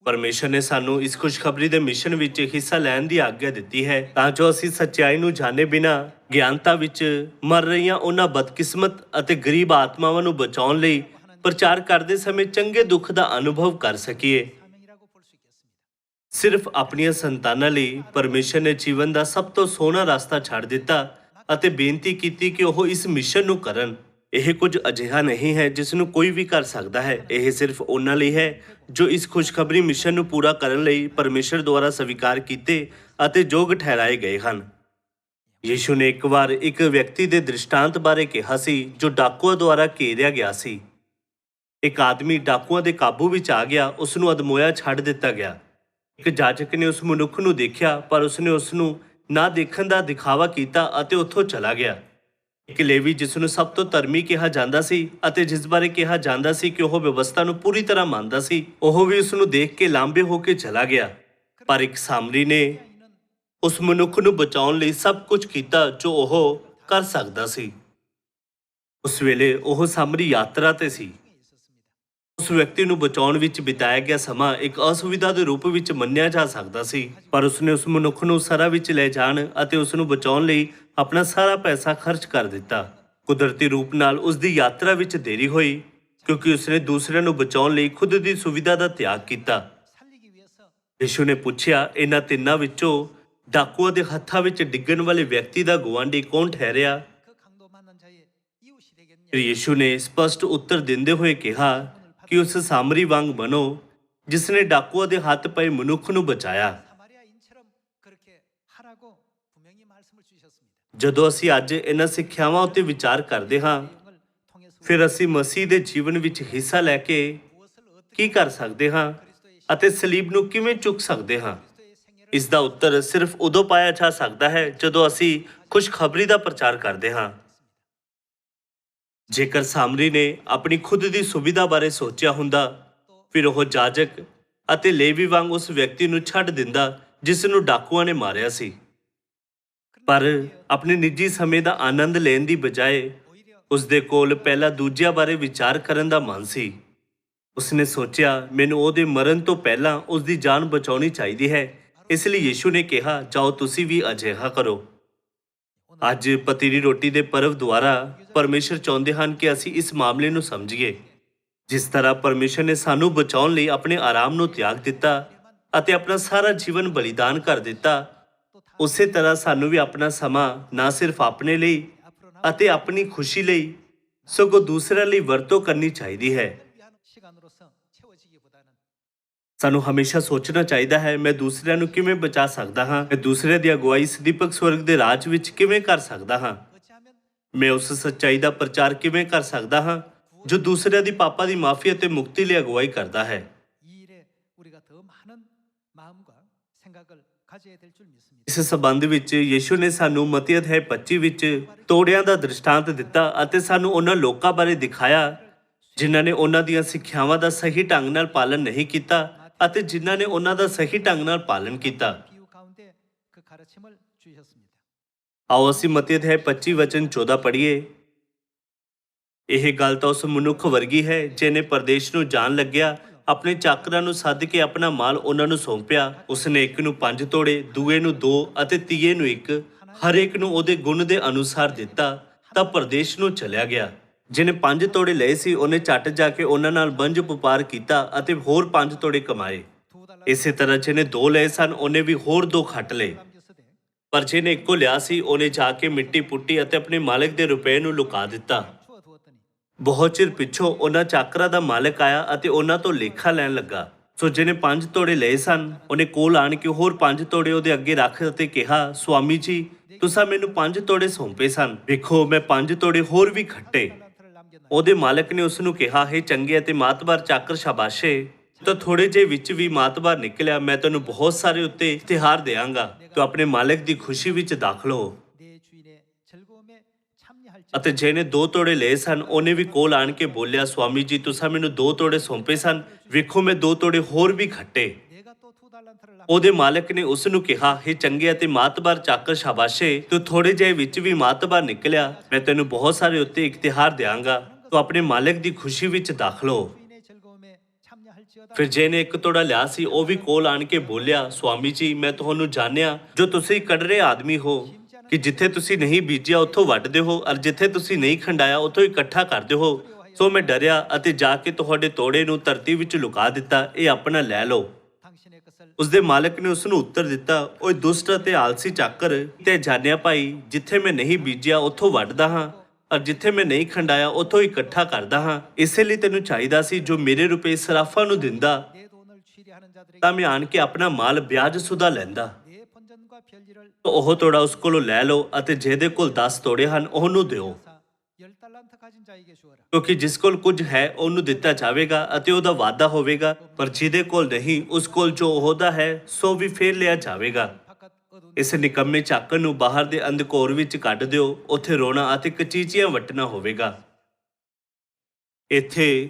ਪਰਮੇਸ਼ਰ ਨੇ ਸਾਨੂੰ ਇਸ ਖੁਸ਼ਖਬਰੀ ਦੇ ਮਿਸ਼ਨ ਵਿੱਚ ਹਿੱਸਾ ਲੈਣ ਦੀ ਆਗਿਆ ਦਿੱਤੀ ਹੈ ਤਾਂ ਜੋ ਅਸੀਂ ਸੱਚਾਈ ਨੂੰ ਜਾਣੇ ਬਿਨਾਂ ਗਿਆਨਤਾ ਵਿੱਚ ਮਰ ਰਹੀਆਂ ਉਹਨਾਂ ਬਦਕਿਸਮਤ ਅਤੇ ਗਰੀਬ ਆਤਮਾਵਾਂ ਨੂੰ ਬਚਾਉਣ ਲਈ ਪ੍ਰਚਾਰ ਕਰਦੇ ਸਮੇਂ ਚੰਗੇ ਦੁੱਖ ਦਾ ਅਨੁਭਵ ਕਰ ਸਕੀਏ। ਸਿਰਫ ਆਪਣੀਆਂ ਸੰਤਾਨਾਂ ਲਈ ਪਰਮੇਸ਼ਰ ਨੇ ਜੀਵਨ ਦਾ ਸਭ ਤੋਂ ਸੋਹਣਾ ਰਸਤਾ ਛੱਡ ਦਿੱਤਾ ਅਤੇ ਬੇਨਤੀ ਕੀਤੀ ਕਿ ਉਹ ਇਸ ਮਿਸ਼ਨ ਨੂੰ ਕਰਨ। ਇਹ ਕੁਝ ਅਜਿਹਾ ਨਹੀਂ ਹੈ ਜਿਸ ਨੂੰ ਕੋਈ ਵੀ ਕਰ ਸਕਦਾ ਹੈ। ਇਹ ਸਿਰਫ ਉਹਨਾਂ ਲਈ ਹੈ ਜੋ ਇਸ ਖੁਸ਼ਖਬਰੀ ਮਿਸ਼ਨ ਨੂੰ ਪੂਰਾ ਕਰਨ ਲਈ ਪਰਮੇਸ਼ਰ ਦੁਆਰਾ ਸਵੀਕਾਰ ਕੀਤੇ ਅਤੇ ਯੋਗ ਠਹਿਰਾਏ ਗਏ ਹਨ। ਯੀਸ਼ੂ ਨੇ ਇੱਕ ਵਾਰ ਇੱਕ ਵਿਅਕਤੀ ਦੇ ਦ੍ਰਿਸ਼ਟਾਂਤ ਬਾਰੇ ਕਿਹਾ ਸੀ ਜੋ ਡਾਕੂਆਂ ਦੁਆਰਾ ਘੇਰਿਆ ਗਿਆ ਸੀ। ਇੱਕ ਆਦਮੀ ਡਾਕੂਆਂ ਦੇ ਕਾਬੂ ਵਿੱਚ ਆ ਗਿਆ, ਉਸ ਨੂੰ ਅਧਮੋਇਆ ਛੱਡ ਦਿੱਤਾ ਗਿਆ। ਇੱਕ ਜਾਜਕ ਨੇ ਉਸ ਮਨੁੱਖ ਨੂੰ ਦੇਖਿਆ ਪਰ ਉਸਨੇ ਉਸ ਨੂੰ ਨਾ ਦੇਖਣ ਦਾ ਦਿਖਾਵਾ ਕੀਤਾ ਅਤੇ ਉੱਥੋਂ ਚਲਾ ਗਿਆ। ਇੱਕ ਲੇਵੀ ਜਿਸ ਨੂੰ ਸਭ ਤੋਂ ਧਰਮੀ ਕਿਹਾ ਜਾਂਦਾ ਸੀ ਅਤੇ ਜਿਸ ਬਾਰੇ ਕਿਹਾ ਜਾਂਦਾ ਸੀ ਕਿ ਉਹ ਵਿਵਸਥਾ ਨੂੰ ਪੂਰੀ ਤਰ੍ਹਾਂ ਮੰਨਦਾ ਸੀ, ਉਹ ਵੀ ਉਸ ਨੂੰ ਦੇਖ ਕੇ ਲਾਂਭੇ ਹੋ ਕੇ ਚਲਾ ਗਿਆ। ਪਰ ਇੱਕ ਸਾਮਰੀ ਨੇ ਉਸ ਮਨੁੱਖ ਨੂੰ ਬਚਾਉਣ ਲਈ ਸਭ ਕੁਝ ਕੀਤਾ ਜੋ ਉਹ ਕਰ ਸਕਦਾ ਸੀ। ਉਸ ਵੇਲੇ ਉਹ ਸਾਮਰੀ ਯਾਤਰਾ ਤੇ ਸੀ। ਉਸ ਵਿਅਕਤੀ ਨੂੰ ਬਚਾਉਣ ਵਿੱਚ ਬਿਤਾਇਆ ਗਿਆ ਸਮਾਂ ਇੱਕ ਅਸੁਵਿਧਾ ਦੇ ਰੂਪ ਵਿੱਚ ਮੰਨਿਆ ਜਾ ਸਕਦਾ ਸੀ, ਪਰ ਉਸਨੇ ਉਸ ਮਨੁੱਖ ਨੂੰ ਸਰਾਂ ਵਿੱਚ ਲੈ ਜਾਣ ਅਤੇ ਉਸ ਨੂੰ ਬਚਾਉਣ ਲਈ ਆਪਣਾ ਸਾਰਾ ਪੈਸਾ ਖਰਚ ਕਰ ਦਿੱਤਾ। ਕੁਦਰਤੀ ਰੂਪ ਨਾਲ ਉਸ ਦੀ ਯਾਤਰਾ ਵਿੱਚ ਦੇਰੀ ਹੋਈ ਕਿਉਂਕਿ ਉਸਨੇ ਦੂਸਰਿਆਂ ਨੂੰ ਬਚਾਉਣ ਲਈ ਖੁਦ ਦੀ ਸੁਵਿਧਾ ਦਾ ਤਿਆਗ ਕੀਤਾ। ਯਿਸੂ ਨੇ ਪੁੱਛਿਆ, ਇਹਨਾਂ ਤਿੰਨਾਂ ਵਿੱਚੋਂ ਡਾਕੂਆਂ ਦੇ ਹੱਥਾਂ ਵਿੱਚ ਡਿੱਗਣ ਵਾਲੇ ਵਿਅਕਤੀ ਦਾ ਗੁਆਂਢੀ ਕੌਣ ਠਹਿਰਿਆ? ਯਿਸੂ ਨੇ ਸਪਸ਼ਟ ਉੱਤਰ ਦਿੰਦੇ ਹੋਏ ਕਿਹਾ ਕਿ ਉਸ ਸਾਮਰੀ ਵਾਂਗ ਬਣੋ ਜਿਸ ਨੇ ਡਾਕੂਆਂ ਦੇ ਹੱਥ ਪਏ ਮਨੁੱਖ ਨੂੰ ਬਚਾਇਆ। ਜਦੋਂ ਅਸੀਂ ਅੱਜ ਇਹਨਾਂ ਸਿੱਖਿਆਵਾਂ ਉੱਤੇ ਵਿਚਾਰ ਕਰਦੇ ਹਾਂ ਫਿਰ ਅਸੀਂ ਮਸੀਹ ਦੇ ਜੀਵਨ ਵਿੱਚ ਹਿੱਸਾ ਲੈ ਕੇ ਕੀ ਕਰ ਸਕਦੇ ਹਾਂ ਅਤੇ ਸਲੀਬ ਨੂੰ ਕਿਵੇਂ ਚੁੱਕ ਸਕਦੇ ਹਾਂ? ਇਸ ਦਾ ਉੱਤਰ ਸਿਰਫ ਉਦੋਂ ਪਾਇਆ ਜਾ ਸਕਦਾ ਹੈ ਜਦੋਂ ਅਸੀਂ ਖੁਸ਼ਖਬਰੀ ਦਾ ਪ੍ਰਚਾਰ ਕਰਦੇ ਹਾਂ। ਜੇਕਰ ਸਾਮਰੀ ਨੇ ਆਪਣੀ ਖੁਦ ਦੀ ਸੁਵਿਧਾ ਬਾਰੇ ਸੋਚਿਆ ਹੁੰਦਾ ਫਿਰ ਉਹ ਜਾਜਕ ਅਤੇ ਲੇਵੀ ਵਾਂਗ ਉਸ ਵਿਅਕਤੀ ਨੂੰ ਛੱਡ ਦਿੰਦਾ ਜਿਸ ਨੂੰ ਡਾਕੂਆਂ ਨੇ ਮਾਰਿਆ ਸੀ। ਪਰ ਆਪਣੇ ਨਿੱਜੀ ਸਮੇਂ ਦਾ ਆਨੰਦ ਲੈਣ ਦੀ ਬਜਾਏ ਉਸ ਦੇ ਕੋਲ ਪਹਿਲਾਂ ਦੂਜਿਆਂ ਬਾਰੇ ਵਿਚਾਰ ਕਰਨ ਦਾ ਮਨ ਸੀ। ਉਸਨੇ ਸੋਚਿਆ ਮੈਨੂੰ ਉਹਦੇ ਮਰਨ ਤੋਂ ਪਹਿਲਾਂ ਉਸ ਦੀ ਜਾਨ ਬਚਾਉਣੀ ਚਾਹੀਦੀ ਹੈ, ਇਸ ਲਈ ਯਿਸੂ ਨੇ ਕਿਹਾ ਜਾਓ ਤੁਸੀਂ ਵੀ ਅਜਿਹਾ ਕਰੋ। ਅੱਜ ਪਤੀ ਦੀ ਰੋਟੀ ਦੇ ਪਰਵ ਦੁਆਰਾ ਪਰਮੇਸ਼ਰ ਚਾਹੁੰਦੇ ਹਨ ਕਿ ਅਸੀਂ ਇਸ ਮਾਮਲੇ ਨੂੰ ਸਮਝੀਏ। ਜਿਸ ਤਰ੍ਹਾਂ ਪਰਮੇਸ਼ਰ ਨੇ ਸਾਨੂੰ ਬਚਾਉਣ ਲਈ ਆਪਣੇ ਆਰਾਮ ਨੂੰ ਤਿਆਗ ਦਿੱਤਾ ਅਤੇ ਆਪਣਾ ਸਾਰਾ ਜੀਵਨ ਬਲੀਦਾਨ ਕਰ ਦਿੱਤਾ, ਉਸੇ ਤਰ੍ਹਾਂ ਸਾਨੂੰ ਵੀ ਆਪਣਾ ਸਮਾਂ ਨਾ ਸਿਰਫ ਆਪਣੇ ਲਈ ਅਤੇ ਆਪਣੀ ਖੁਸ਼ੀ ਲਈ ਸਗੋਂ ਦੂਸਰਿਆਂ ਲਈ ਵਰਤੋਂ ਕਰਨੀ ਚਾਹੀਦੀ ਹੈ। ਸਾਨੂੰ ਹਮੇਸ਼ਾ ਸੋਚਣਾ ਚਾਹੀਦਾ ਹੈ ਮੈਂ ਦੂਸਰਿਆਂ ਨੂੰ ਕਿਵੇਂ ਬਚਾ ਸਕਦਾ ਹਾਂ, ਮੈਂ ਦੂਸਰਿਆਂ ਦੀ ਅਗਵਾਈ ਸਦੀਪਕ ਸਵਰਗ ਦੇ ਰਾਜ ਵਿੱਚ ਕਿਵੇਂ ਕਰ ਸਕਦਾ ਹਾਂ, ਮੈਂ ਉਸ ਸੱਚਾਈ ਦਾ ਪ੍ਰਚਾਰ ਕਿਵੇਂ ਕਰ ਸਕਦਾ ਹਾਂ ਜੋ ਦੂਸਰਿਆਂ ਦੀ ਪਾਪਾਂ ਦੀ ਮਾਫੀ ਅਤੇ ਮੁਕਤੀ ਲਈ ਅਗਵਾਈ ਕਰਦਾ ਹੈ। ਇਸ ਸਬੰਧ ਵਿੱਚ ਯਿਸੂ ਨੇ ਸਾਨੂੰ ਮਤੀ ਅਧਿਆਇ 25 ਵਿੱਚ ਤੋੜਿਆਂ ਦਾ ਦ੍ਰਿਸ਼ਟਾਂਤ ਦਿੱਤਾ ਅਤੇ ਸਾਨੂੰ ਉਹਨਾਂ ਲੋਕਾਂ ਬਾਰੇ ਦਿਖਾਇਆ ਜਿਨ੍ਹਾਂ ਨੇ ਉਹਨਾਂ ਦੀਆਂ ਸਿੱਖਿਆਵਾਂ ਦਾ ਸਹੀ ਢੰਗ ਨਾਲ ਪਾਲਣ ਨਹੀਂ ਕੀਤਾ ਅਤੇ ਜਿਨ੍ਹਾਂ ਨੇ ਉਹਨਾਂ ਦਾ ਸਹੀ ਢੰਗ ਨਾਲ ਪਾਲਣ ਕੀਤਾ। ਆਓ ਅਸੀਂ ਮਤੀ ਅਧਿਆਇ 25 ਵਚਨ 14 ਪੜ੍ਹੀਏ। ਇਹ ਗੱਲ ਤਾਂ ਉਸ ਮਨੁੱਖ ਵਰਗੀ ਹੈ ਜਿਹਨੇ ਪਰਦੇਸ਼ ਨੂੰ ਜਾਣ ਲੱਗਿਆ ਆਪਣੇ ਚਾਕਰਾਂ ਨੂੰ ਸੱਦ ਕੇ ਆਪਣਾ ਮਾਲ ਉਹਨਾਂ ਨੂੰ ਸੌਂਪਿਆ। ਉਸਨੇ ਇੱਕ ਨੂੰ 5 ਤੋੜੇ, ਦੂਏ ਨੂੰ 2 ਅਤੇ ਤੀਏ ਨੂੰ 1, ਹਰੇਕ ਨੂੰ ਉਹਦੇ ਗੁਣ ਦੇ ਅਨੁਸਾਰ ਦਿੱਤਾ ਤਾਂ ਪ੍ਰਦੇਸ਼ ਨੂੰ ਚਲਿਆ ਗਿਆ। ਜਿਹਨੇ 5 ਤੋੜੇ ਲਏ ਸੀ ਉਹਨੇ ਝੱਟ ਜਾ ਕੇ ਉਹਨਾਂ ਨਾਲ ਵਣਜ ਵਪਾਰ ਕੀਤਾ ਅਤੇ ਹੋਰ 5 ਤੋੜੇ ਕਮਾਏ। ਇਸੇ ਤਰ੍ਹਾਂ ਜਿਹਨੇ 2 ਲਏ ਸਨ ਉਹਨੇ ਵੀ ਹੋਰ 2 ਖੱਟ ਲਏ। ਪਰ ਜਿਹਨੇ ਇੱਕੋ ਲਿਆ ਸੀ ਉਹਨੇ ਜਾ ਕੇ ਮਿੱਟੀ ਪੁੱਟੀ ਅਤੇ ਆਪਣੇ ਮਾਲਕ ਦੇ ਰੁਪਏ ਨੂੰ ਲੁਕਾ ਦਿੱਤਾ। ਬਹੁਤ ਚਿਰ ਪਿੱਛੋਂ ਉਹਨਾਂ ਚਾਕਰਾਂ ਦਾ ਮਾਲਕ ਆਇਆ ਅਤੇ ਉਹਨਾਂ ਤੋਂ ਲੇਖਾ ਲੈਣ ਲੱਗਾ। ਸੋ ਜਿਹਨੇ 5 ਤੋੜੇ ਲਏ ਸਨ ਉਹਨੇ ਕੋਲ ਆਣ ਕੇ ਹੋਰ 5 ਤੋੜੇ ਉਹਦੇ ਅੱਗੇ ਰੱਖ ਅਤੇ ਕਿਹਾ, ਸੁਆਮੀ ਜੀ, ਤੁਸੀਂ ਮੈਨੂੰ 5 ਤੋੜੇ ਸੌਂਪੇ ਸਨ, ਵੇਖੋ ਮੈਂ 5 ਤੋੜੇ ਹੋਰ ਵੀ ਖੱਟੇ। ਉਹਦੇ ਮਾਲਕ ਨੇ ਉਸ ਨੂੰ ਕਿਹਾ, ਹੈ ਚੰਗੇ ਅਤੇ ਮਾਤਬਾਰ ਚਾਕਰ, ਸ਼ਾਬਾਸ਼ੇ, ਤਾਂ ਥੋੜੇ ਜਿਹੇ ਵਿੱਚ ਵੀ ਮਾਤਬਾਰ ਨਿਕਲਿਆ। ਮੈਂ ਤੈਨੂੰ ਬਹੁਤ ਸਾਰੇ ਉੱਤੇ ਇਸ਼ਤਿਹਾਰ ਦਿਆਂਗਾ, ਤੂੰ ਆਪਣੇ ਮਾਲਕ ਦੀ ਖੁਸ਼ੀ ਵਿੱਚ ਦਾਖਲ ਹੋ। ਅਤੇ ਜਿਹਨੇ 2 ਤੋੜੇ ਲਏ ਸਨ ਉਹਨੇ ਵੀ ਕੋਲ ਆਣ ਕੇ ਬੋਲਿਆ, ਸੁਆਮੀ ਜੀ, ਤੁਸੀਂ ਮੈਨੂੰ 2 ਤੋੜੇ ਸੌਂਪੇ ਸਨ, ਵੇਖੋ ਮੈਂ 2 ਤੋੜੇ ਹੋਰ ਵੀ ਖੱਟੇ। ਉਹਦੇ ਮਾਲਕ ਨੇ ਉਸ ਨੂੰ ਕਿਹਾ, ਹੈ ਚੰਗੇ ਅਤੇ ਮਾਤਬਾਰ ਚਾਕਰ, ਸ਼ਾਬਾਸ਼ੇ, ਤੂੰ ਥੋੜੇ ਜਿਹੇ ਵਿੱਚ ਵੀ ਮਾਤਬਾਰ ਨਿਕਲਿਆ। ਮੈਂ ਤੈਨੂੰ ਬਹੁਤ ਸਾਰੇ ਉੱਤੇ ਇਸ਼ਤਿਹਾਰ ਦਿਆਂਗਾ, ਤੂੰ ਆਪਣੇ ਮਾਲਕ ਦੀ ਖੁਸ਼ੀ ਵਿੱਚ ਦਾਖਲ ਹੋ। ਫਿਰ ਜਿਹਨੇ 1 ਤੋੜਾ ਲਿਆ ਸੀ ਉਹ ਵੀ ਕੋਲ ਆਣ ਕੇ ਬੋਲਿਆ, ਸੁਆਮੀ ਜੀ, ਮੈਂ ਤੁਹਾਨੂੰ ਜਾਣਿਆ ਜੋ ਤੁਸੀਂ ਕੜਰੇ ਆਦਮੀ ਹੋ ਕਿ ਜਿੱਥੇ ਤੁਸੀਂ ਨਹੀਂ ਬੀਜਿਆ ਉੱਥੋਂ ਵੱਢਦੇ ਹੋ, ਔਰ ਜਿੱਥੇ ਤੁਸੀਂ ਨਹੀਂ ਖੰਡਾਇਆ ਉੱਥੋਂ ਇਕੱਠਾ ਕਰਦੇ ਹੋ। ਸੋ ਮੈਂ ਡਰਿਆ ਅਤੇ ਜਾ ਕੇ ਤੁਹਾਡੇ ਤੋੜੇ ਨੂੰ ਧਰਤੀ ਵਿੱਚ ਲੁਕਾ ਦਿੱਤਾ, ਇਹ ਆਪਣਾ ਲੈ ਲਓ। ਉਸਦੇ ਮਾਲਕ ਨੇ ਉਸ ਨੂੰ ਉੱਤਰ ਦਿੱਤਾ, ਓਏ ਦੁਸ਼ਟ ਅਤੇ ਆਲਸੀ ਚਾਕਰ, ਤੇ ਜਾਣਿਆ ਭਾਈ, ਜਿੱਥੇ ਮੈਂ ਨਹੀਂ ਬੀਜਿਆ ਉੱਥੋਂ ਵੱਢਦਾ ਹਾਂ, ਔਰ ਜਿੱਥੇ ਮੈਂ ਨਹੀਂ ਖੰਡਾਇਆ ਉੱਥੋਂ ਇਕੱਠਾ ਕਰਦਾ ਹਾਂ। ਇਸੇ ਲਈ ਤੈਨੂੰ ਚਾਹੀਦਾ ਸੀ ਜੋ ਮੇਰੇ ਰੁਪਏ ਸਰਾਫਾਂ ਨੂੰ ਦਿੰਦਾ ਤਾਂ ਮੈਂ ਆਣ ਕੇ ਆਪਣਾ ਮਾਲ ਵਿਆਜ ਸੁਦਾ ਲੈਂਦਾ। ਉਹ ਤੋੜਾ ਉਸ ਕੋਲੋਂ ਲੈ ਲਓ ਅਤੇ ਜਿਹਦੇ ਕੋਲ 10 ਤੋੜੇ ਹਨ ਉਹਨੂੰ ਦਿਓ, ਕਿਉਂਕਿ ਜਿਸ ਕੋਲ ਕੁਝ ਹੈ ਉਹਨੂੰ ਦਿੱਤਾ ਜਾਵੇਗਾ ਅਤੇ ਉਹਦਾ ਵਾਅਦਾ ਹੋਵੇਗਾ, ਪਰ ਜਿਹਦੇ ਕੋਲ ਨਹੀਂ ਉਸ ਕੋਲ ਜੋ ਉਹਦਾ ਹੈ ਸੋ ਵੀ ਫੇਰ ਲਿਆ ਜਾਵੇਗਾ। ਇਸ ਨਿਕੰਮੇ ਚਾਕਰ ਨੂੰ ਬਾਹਰ ਦੇ ਅੰਧਕੌਰ ਵਿੱਚ ਕੱਢ ਦਿਓ, ਉੱਥੇ ਰੋਣਾ ਅਤੇ ਕਚੀਚੀਆਂ ਵੱਟਣਾ ਹੋਵੇਗਾ। ਇੱਥੇ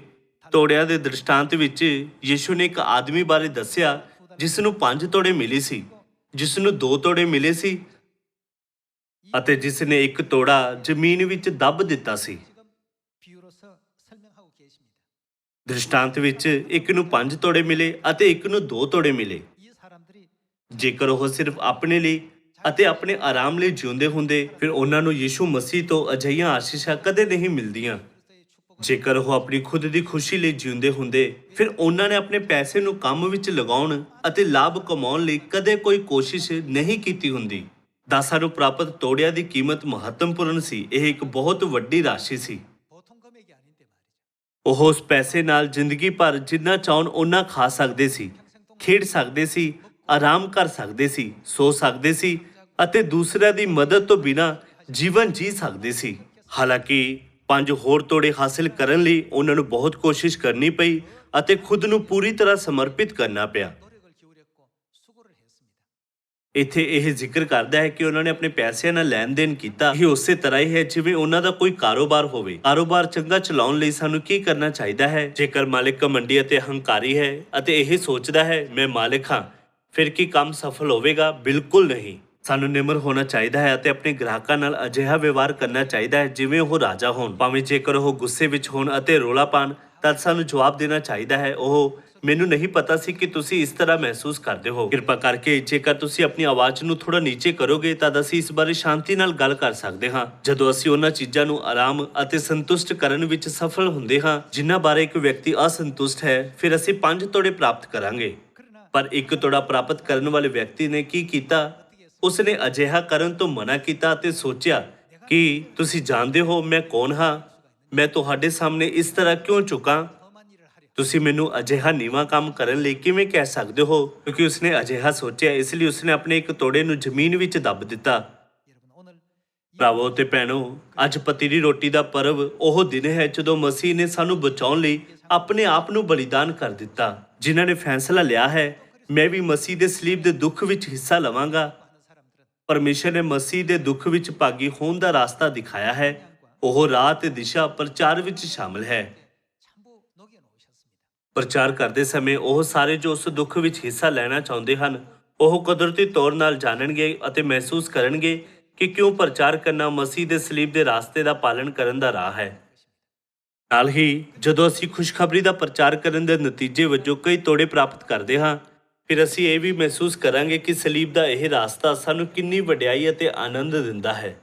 ਤੋੜਿਆਂ ਦੇ ਦ੍ਰਿਸ਼ਟਾਂਤ ਵਿੱਚ ਯਿਸੂ ਨੇ ਇੱਕ ਆਦਮੀ ਬਾਰੇ ਦੱਸਿਆ ਜਿਸ ਨੂੰ 5 ਤੋੜੇ ਮਿਲੇ ਸੀ, ਜਿਸ ਨੂੰ 2 ਤੋੜੇ ਮਿਲੇ ਸੀ ਅਤੇ ਜਿਸ ਨੇ 1 ਤੋੜਾ ਜ਼ਮੀਨ ਵਿੱਚ ਦੱਬ ਦਿੱਤਾ ਸੀ। ਦ੍ਰਿਸ਼ਟਾਂਤ ਵਿੱਚ 1 ਨੂੰ 5 ਤੋੜੇ ਮਿਲੇ ਅਤੇ 1 ਨੂੰ 2 ਤੋੜੇ ਮਿਲੇ। ਜੇਕਰ ਉਹ ਸਿਰਫ ਆਪਣੇ ਲਈ ਅਤੇ ਆਪਣੇ ਆਰਾਮ ਲਈ ਜਿਉਂਦੇ ਹੁੰਦੇ ਫਿਰ ਉਹਨਾਂ ਨੂੰ ਯਿਸੂ ਮਸੀਹ ਤੋਂ ਅਜਿਹੀਆਂ ਆਸ਼ੀਸ਼ਾਂ ਕਦੇ ਨਹੀਂ ਮਿਲਦੀਆਂ। ਜੇਕਰ ਉਹ ਆਪਣੀ ਖੁਦ ਦੀ ਖੁਸ਼ੀ ਲਈ ਜਿਉਂਦੇ ਹੁੰਦੇ ਫਿਰ ਉਹਨਾਂ ਨੇ ਆਪਣੇ ਪੈਸੇ ਨੂੰ ਕੰਮ ਵਿੱਚ ਲਗਾਉਣ ਅਤੇ ਲਾਭ ਕਮਾਉਣ ਲਈ ਕਦੇ ਕੋਈ ਕੋਸ਼ਿਸ਼ ਨਹੀਂ ਕੀਤੀ ਹੁੰਦੀ। ਦਾਸਾਂ ਨੂੰ ਪ੍ਰਾਪਤ ਤੋੜਿਆਂ ਦੀ ਕੀਮਤ ਮਹੱਤਵਪੂਰਨ ਸੀ। ਇਹ ਇੱਕ ਬਹੁਤ ਵੱਡੀ ਰਾਸ਼ੀ ਸੀ। ਉਹ ਉਸ ਪੈਸੇ ਨਾਲ ਜ਼ਿੰਦਗੀ ਭਰ ਜਿੰਨਾ ਚਾਹਣ ਉਹਨਾਂ ਖਾ ਸਕਦੇ ਸੀ, ਖੇਡ ਸਕਦੇ ਸੀ, ਆਰਾਮ ਕਰ ਸਕਦੇ ਸੀ, ਸੋ ਸਕਦੇ ਸੀ ਅਤੇ ਦੂਸਰਿਆਂ ਦੀ ਮਦਦ ਤੋਂ ਬਿਨਾਂ ਜੀਵਨ ਜੀ ਸਕਦੇ ਸੀ। ਹਾਲਾਂਕਿ 5 ਹੋਰ ਤੋੜੇ ਹਾਸਿਲ ਕਰਨ ਲਈ ਉਹਨਾਂ ਨੂੰ ਬਹੁਤ ਕੋਸ਼ਿਸ਼ ਕਰਨੀ ਪਈ ਅਤੇ ਖੁਦ ਨੂੰ ਪੂਰੀ ਤਰ੍ਹਾਂ ਸਮਰਪਿਤ ਕਰਨਾ ਪਿਆ। ਇੱਥੇ ਇਹ ਜ਼ਿਕਰ ਕਰਦਾ ਹੈ ਕਿ ਉਹਨਾਂ ਨੇ ਆਪਣੇ ਪੈਸਿਆਂ ਨਾਲ ਲੈਣ ਦੇਣ ਕੀਤਾ। ਇਹ ਉਸੇ ਤਰ੍ਹਾਂ ਹੀ ਹੈ ਜਿਵੇਂ ਉਹਨਾਂ ਦਾ ਕੋਈ ਕਾਰੋਬਾਰ ਹੋਵੇ। ਕਾਰੋਬਾਰ ਚੰਗਾ ਚਲਾਉਣ ਲਈ ਸਾਨੂੰ ਕੀ ਕਰਨਾ ਚਾਹੀਦਾ ਹੈ? ਜੇਕਰ ਮਾਲਿਕ ਘਮੰਡੀ ਅਤੇ ਹੰਕਾਰੀ ਹੈ ਅਤੇ ਇਹ ਸੋਚਦਾ ਹੈ ਮੈਂ ਮਾਲਿਕ ਹਾਂ, ਫਿਰ ਕੀ ਕੰਮ ਸਫਲ ਹੋਵੇਗਾ? ਬਿਲਕੁਲ ਨਹੀਂ। ਸਾਨੂੰ ਨਿਮਰ ਹੋਣਾ ਚਾਹੀਦਾ ਹੈ ਅਤੇ ਆਪਣੇ ਗ੍ਰਾਹਕਾਂ ਨਾਲ ਅਜਿਹਾ ਵਿਵਹਾਰ ਕਰਨਾ ਚਾਹੀਦਾ ਹੈ ਜਿਵੇਂ ਉਹ ਰਾਜਾ ਹੋਣ। ਭਾਵੇਂ ਜੇਕਰ ਉਹ ਗੁੱਸੇ ਵਿੱਚ ਹੋਣ ਅਤੇ ਰੌਲਾ ਪਾਉਣ ਤਾਂ ਸਾਨੂੰ ਜਵਾਬ ਦੇਣਾ ਚਾਹੀਦਾ ਹੈ, ਉਹ ਮੈਨੂੰ ਨਹੀਂ ਪਤਾ ਸੀ ਕਿ ਤੁਸੀਂ ਇਸ ਤਰ੍ਹਾਂ ਮਹਿਸੂਸ ਕਰਦੇ ਹੋ। ਕਿਰਪਾ ਕਰਕੇ ਜੇਕਰ ਤੁਸੀਂ ਆਪਣੀ ਆਵਾਜ਼ ਨੂੰ ਥੋੜਾ ਨੀਚੇ ਕਰੋਗੇ ਤਾਂ ਅਸੀਂ ਇਸ ਬਾਰੇ ਸ਼ਾਂਤੀ ਨਾਲ ਗੱਲ ਕਰ ਸਕਦੇ ਹਾਂ। ਜਦੋਂ ਅਸੀਂ ਉਹਨਾਂ ਚੀਜ਼ਾਂ ਨੂੰ ਆਰਾਮ ਅਤੇ ਸੰਤੁਸ਼ਟ ਕਰਨ ਵਿੱਚ ਸਫਲ ਹੁੰਦੇ ਹਾਂ ਜਿਨ੍ਹਾਂ ਬਾਰੇ ਇੱਕ ਵਿਅਕਤੀ ਅਸੰਤੁਸ਼ਟ ਹੈ, ਫਿਰ ਅਸੀਂ 5 ਤੋੜੇ ਪ੍ਰਾਪਤ ਕਰਾਂਗੇ। ਪਰ 1 ਤੋੜਾ ਪ੍ਰਾਪਤ ਕਰਨ ਵਾਲੇ ਵਿਅਕਤੀ ਨੇ ਕੀ ਕੀਤਾ? ਉਸਨੇ ਅਜਿਹਾ ਕਰਨ ਤੋਂ ਮਨਾ ਕੀਤਾ ਅਤੇ ਸੋਚਿਆ ਕਿ ਤੁਸੀਂ ਜਾਣਦੇ ਹੋ ਮੈਂ ਕੌਣ ਹਾਂ, ਮੈਂ ਤੁਹਾਡੇ ਸਾਹਮਣੇ ਇਸ ਤਰ੍ਹਾਂ ਕਿਉਂ ਝੁਕਾਂ? ਤੁਸੀਂ ਮੈਨੂੰ ਅਜਿਹਾ ਨੀਵਾਂ ਕੰਮ ਕਰਨ ਲਈ ਕਿਵੇਂ ਕਹਿ ਸਕਦੇ ਹੋ? ਕਿਉਂਕਿ ਉਸਨੇ ਅਜਿਹਾ ਸੋਚਿਆ, ਇਸ ਲਈ ਉਸਨੇ ਆਪਣੇ 1 ਤੋੜੇ ਨੂੰ ਜ਼ਮੀਨ ਵਿੱਚ ਦੱਬ ਦਿੱਤਾ। ਭਰਾਵੋ ਤੇ ਭੈਣੋ, ਅੱਜ ਪਤੀਲੀ ਰੋਟੀ ਦਾ ਪਰਵ ਉਹ ਦਿਨ ਹੈ ਜਦੋਂ ਮਸੀਹ ਨੇ ਸਾਨੂੰ ਬਚਾਉਣ ਲਈ ਆਪਣੇ ਆਪ ਨੂੰ ਬਲੀਦਾਨ ਕਰ ਦਿੱਤਾ। ਜਿਨ੍ਹਾਂ ਨੇ ਫੈਸਲਾ ਲਿਆ ਹੈ ਮੈਂ ਵੀ ਮਸੀਹ ਦੇ ਸਲੀਬ ਦੇ ਦੁੱਖ ਵਿੱਚ ਹਿੱਸਾ ਲਵਾਂਗਾ। ਪਰਮੇਸ਼ਰ ਨੇ ਮਸੀਹ ਦੇ ਦੁੱਖ ਵਿੱਚ ਭਾਗੀ ਹੋਣ ਦਾ ਰਾਸਤਾ ਦਿਖਾਇਆ ਹੈ। ਉਹ ਰਾਹ ਤੇ ਦਿਸ਼ਾ ਪ੍ਰਚਾਰ ਵਿੱਚ ਸ਼ਾਮਲ ਹੈ। ਪ੍ਰਚਾਰ ਕਰਦੇ ਸਮੇਂ ਉਹ ਸਾਰੇ ਜੋ ਉਸ ਦੁੱਖ ਵਿੱਚ ਹਿੱਸਾ ਲੈਣਾ ਚਾਹੁੰਦੇ ਹਨ ਉਹ ਕੁਦਰਤੀ ਤੌਰ ਨਾਲ ਜਾਣਨਗੇ ਅਤੇ ਮਹਿਸੂਸ ਕਰਨਗੇ ਕਿ ਕਿਉਂ ਪ੍ਰਚਾਰ ਕਰਨਾ ਮਸੀਹ ਦੇ ਸਲੀਬ ਦੇ ਰਾਸਤੇ ਦਾ ਪਾਲਣ ਕਰਨ ਦਾ ਰਾਹ ਹੈ। ਨਾਲ ਹੀ ਜਦੋਂ ਅਸੀਂ ਖੁਸ਼ਖਬਰੀ ਦਾ ਪ੍ਰਚਾਰ ਕਰਨ ਦੇ ਨਤੀਜੇ ਵਜੋਂ ਕਈ ਤੋੜੇ ਪ੍ਰਾਪਤ ਕਰਦੇ ਹਾਂ, ਫਿਰ ਅਸੀਂ ਇਹ ਵੀ ਮਹਿਸੂਸ ਕਰਾਂਗੇ ਕਿ ਸਲੀਬ ਦਾ ਇਹ ਰਾਸਤਾ ਸਾਨੂੰ ਕਿੰਨੀ ਵਡਿਆਈ ਅਤੇ ਆਨੰਦ ਦਿੰਦਾ ਹੈ।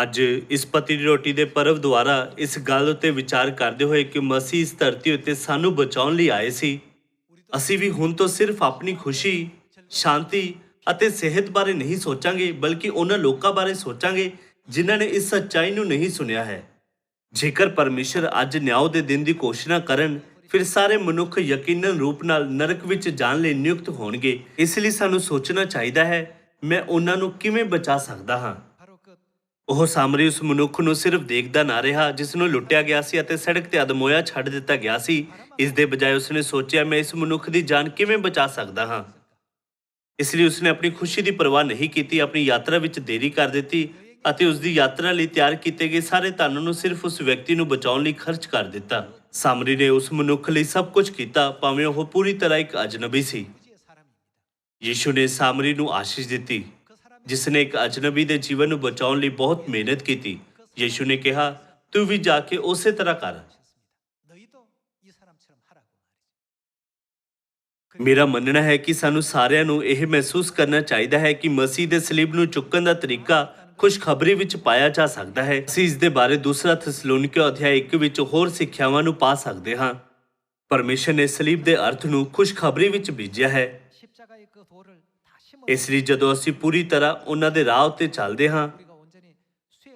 ਅੱਜ ਇਸ ਪਤੀ ਦੀ ਰੋਟੀ ਦੇ ਪਰਵ ਦੁਆਰਾ ਇਸ ਗੱਲ ਉੱਤੇ ਵਿਚਾਰ ਕਰਦੇ ਹੋਏ ਕਿ ਮਸੀਹ ਇਸ ਧਰਤੀ ਉੱਤੇ ਸਾਨੂੰ ਬਚਾਉਣ ਲਈ ਆਏ ਸੀ, ਅਸੀਂ ਵੀ ਹੁਣ ਤੋਂ ਸਿਰਫ ਆਪਣੀ ਖੁਸ਼ੀ, ਸ਼ਾਂਤੀ ਅਤੇ ਸਿਹਤ ਬਾਰੇ ਨਹੀਂ ਸੋਚਾਂਗੇ, ਬਲਕਿ ਉਹਨਾਂ ਲੋਕਾਂ ਬਾਰੇ ਸੋਚਾਂਗੇ ਜਿਨ੍ਹਾਂ ਨੇ ਇਸ ਸੱਚਾਈ ਨੂੰ ਨਹੀਂ ਸੁਣਿਆ ਹੈ। ਜੇਕਰ ਪਰਮੇਸ਼ਰ ਅੱਜ ਨਿਆਂ ਦੇ ਦਿਨ ਦੀ ਘੋਸ਼ਣਾ ਕਰਨ, ਫਿਰ ਸਾਰੇ ਮਨੁੱਖ ਯਕੀਨਨ ਰੂਪ ਨਾਲ ਨਰਕ ਵਿੱਚ ਜਾਣ ਲਈ ਨਿਯੁਕਤ ਹੋਣਗੇ। ਇਸ ਲਈ ਸਾਨੂੰ ਸੋਚਣਾ ਚਾਹੀਦਾ ਹੈ, ਮੈਂ ਉਹਨਾਂ ਨੂੰ ਕਿਵੇਂ ਬਚਾ ਸਕਦਾ ਹਾਂ। ਉਹ ਸਾਮਰੀ ਉਸ ਮਨੁੱਖ ਨੂੰ ਸਿਰਫ ਦੇਖਦਾ ਨਾ ਰਿਹਾ ਜਿਸ ਨੂੰ ਲੁੱਟਿਆ ਗਿਆ ਸੀ ਅਤੇ ਸੜਕ ਤੇ ਅਧਮੋਇਆ ਛੱਡ ਦਿੱਤਾ ਗਿਆ ਸੀ। ਇਸ ਦੇ ਬਜਾਏ ਉਸਨੇ ਸੋਚਿਆ, ਮੈਂ ਇਸ ਮਨੁੱਖ ਦੀ ਜਾਨ ਕਿਵੇਂ ਬਚਾ ਸਕਦਾ ਹਾਂ। ਇਸ ਲਈ ਉਸਨੇ ਆਪਣੀ ਖੁਸ਼ੀ ਦੀ ਪਰਵਾਹ ਨਹੀਂ ਕੀਤੀ, ਆਪਣੀ ਯਾਤਰਾ ਵਿੱਚ ਦੇਰੀ ਕਰ ਦਿੱਤੀ ਅਤੇ ਉਸ ਦੀ ਯਾਤਰਾ ਲਈ ਤਿਆਰ ਕੀਤੇ ਗਏ ਸਾਰੇ ਧਨ ਨੂੰ ਸਿਰਫ ਉਸ ਵਿਅਕਤੀ ਨੂੰ ਬਚਾਉਣ ਲਈ ਖਰਚ ਕਰ ਦਿੱਤਾ। ਸਾਮਰੀ ਨੇ ਉਸ ਮਨੁੱਖ ਲਈ ਸਭ ਕੁਝ ਕੀਤਾ, ਭਾਵੇਂ ਉਹ ਪੂਰੀ ਤਰ੍ਹਾਂ ਇੱਕ ਅਜਨਬੀ ਸੀ। ਯੀਸ਼ੂ ਨੇ ਸਾਮਰੀ ਨੂੰ ਆਸ਼ੀਸ਼ ਦਿੱਤੀ ਜਿਸ ਨੇ ਇੱਕ ਅਜਨਬੀ ਦੇ ਜੀਵਨ ਨੂੰ ਬਚਾਉਣ ਲਈ ਬਹੁਤ ਮਿਹਨਤ ਕੀਤੀ। ਯੀਸ਼ੂ ਨੇ ਕਿਹਾ, ਤੂੰ ਵੀ ਜਾ ਕੇ ਉਸੇ ਤਰ੍ਹਾਂ ਕਰ। ਮੇਰਾ ਮੰਨਣਾ ਹੈ ਕਿ ਸਾਨੂੰ ਸਾਰਿਆਂ ਨੂੰ ਇਹ ਮਹਿਸੂਸ ਕਰਨਾ ਚਾਹੀਦਾ ਹੈ ਕਿ ਮਸੀਹ ਦੇ ਸਲੀਬ ਨੂੰ ਚੁੱਕਣ ਦਾ ਤਰੀਕਾ ਖੁਸ਼ਖਬਰੀ ਵਿੱਚ ਪਾਇਆ ਜਾ ਸਕਦਾ ਹੈ। ਅਸੀਂ ਇਸ ਦੇ ਬਾਰੇ ਦੂਸਰਾ ਥੈਸਲੋਨੀਕੀਓ ਅਧਿਆਇ 1 ਵਿੱਚ ਹੋਰ ਸਿੱਖਿਆਵਾਂ ਨੂੰ ਪਾ ਸਕਦੇ ਹਾਂ। ਪਰਮੇਸ਼ਰ ਨੇ ਸਲੀਬ ਦੇ ਅਰਥ ਨੂੰ ਖੁਸ਼ਖਬਰੀ ਵਿੱਚ ਬੀਜਿਆ ਹੈ। ਇਸ ਲਈ ਜਦੋਂ ਅਸੀਂ ਪੂਰੀ ਤਰ੍ਹਾਂ ਉਹਨਾਂ ਦੇ ਰਾਹ ਉੱਤੇ ਚੱਲਦੇ ਹਾਂ,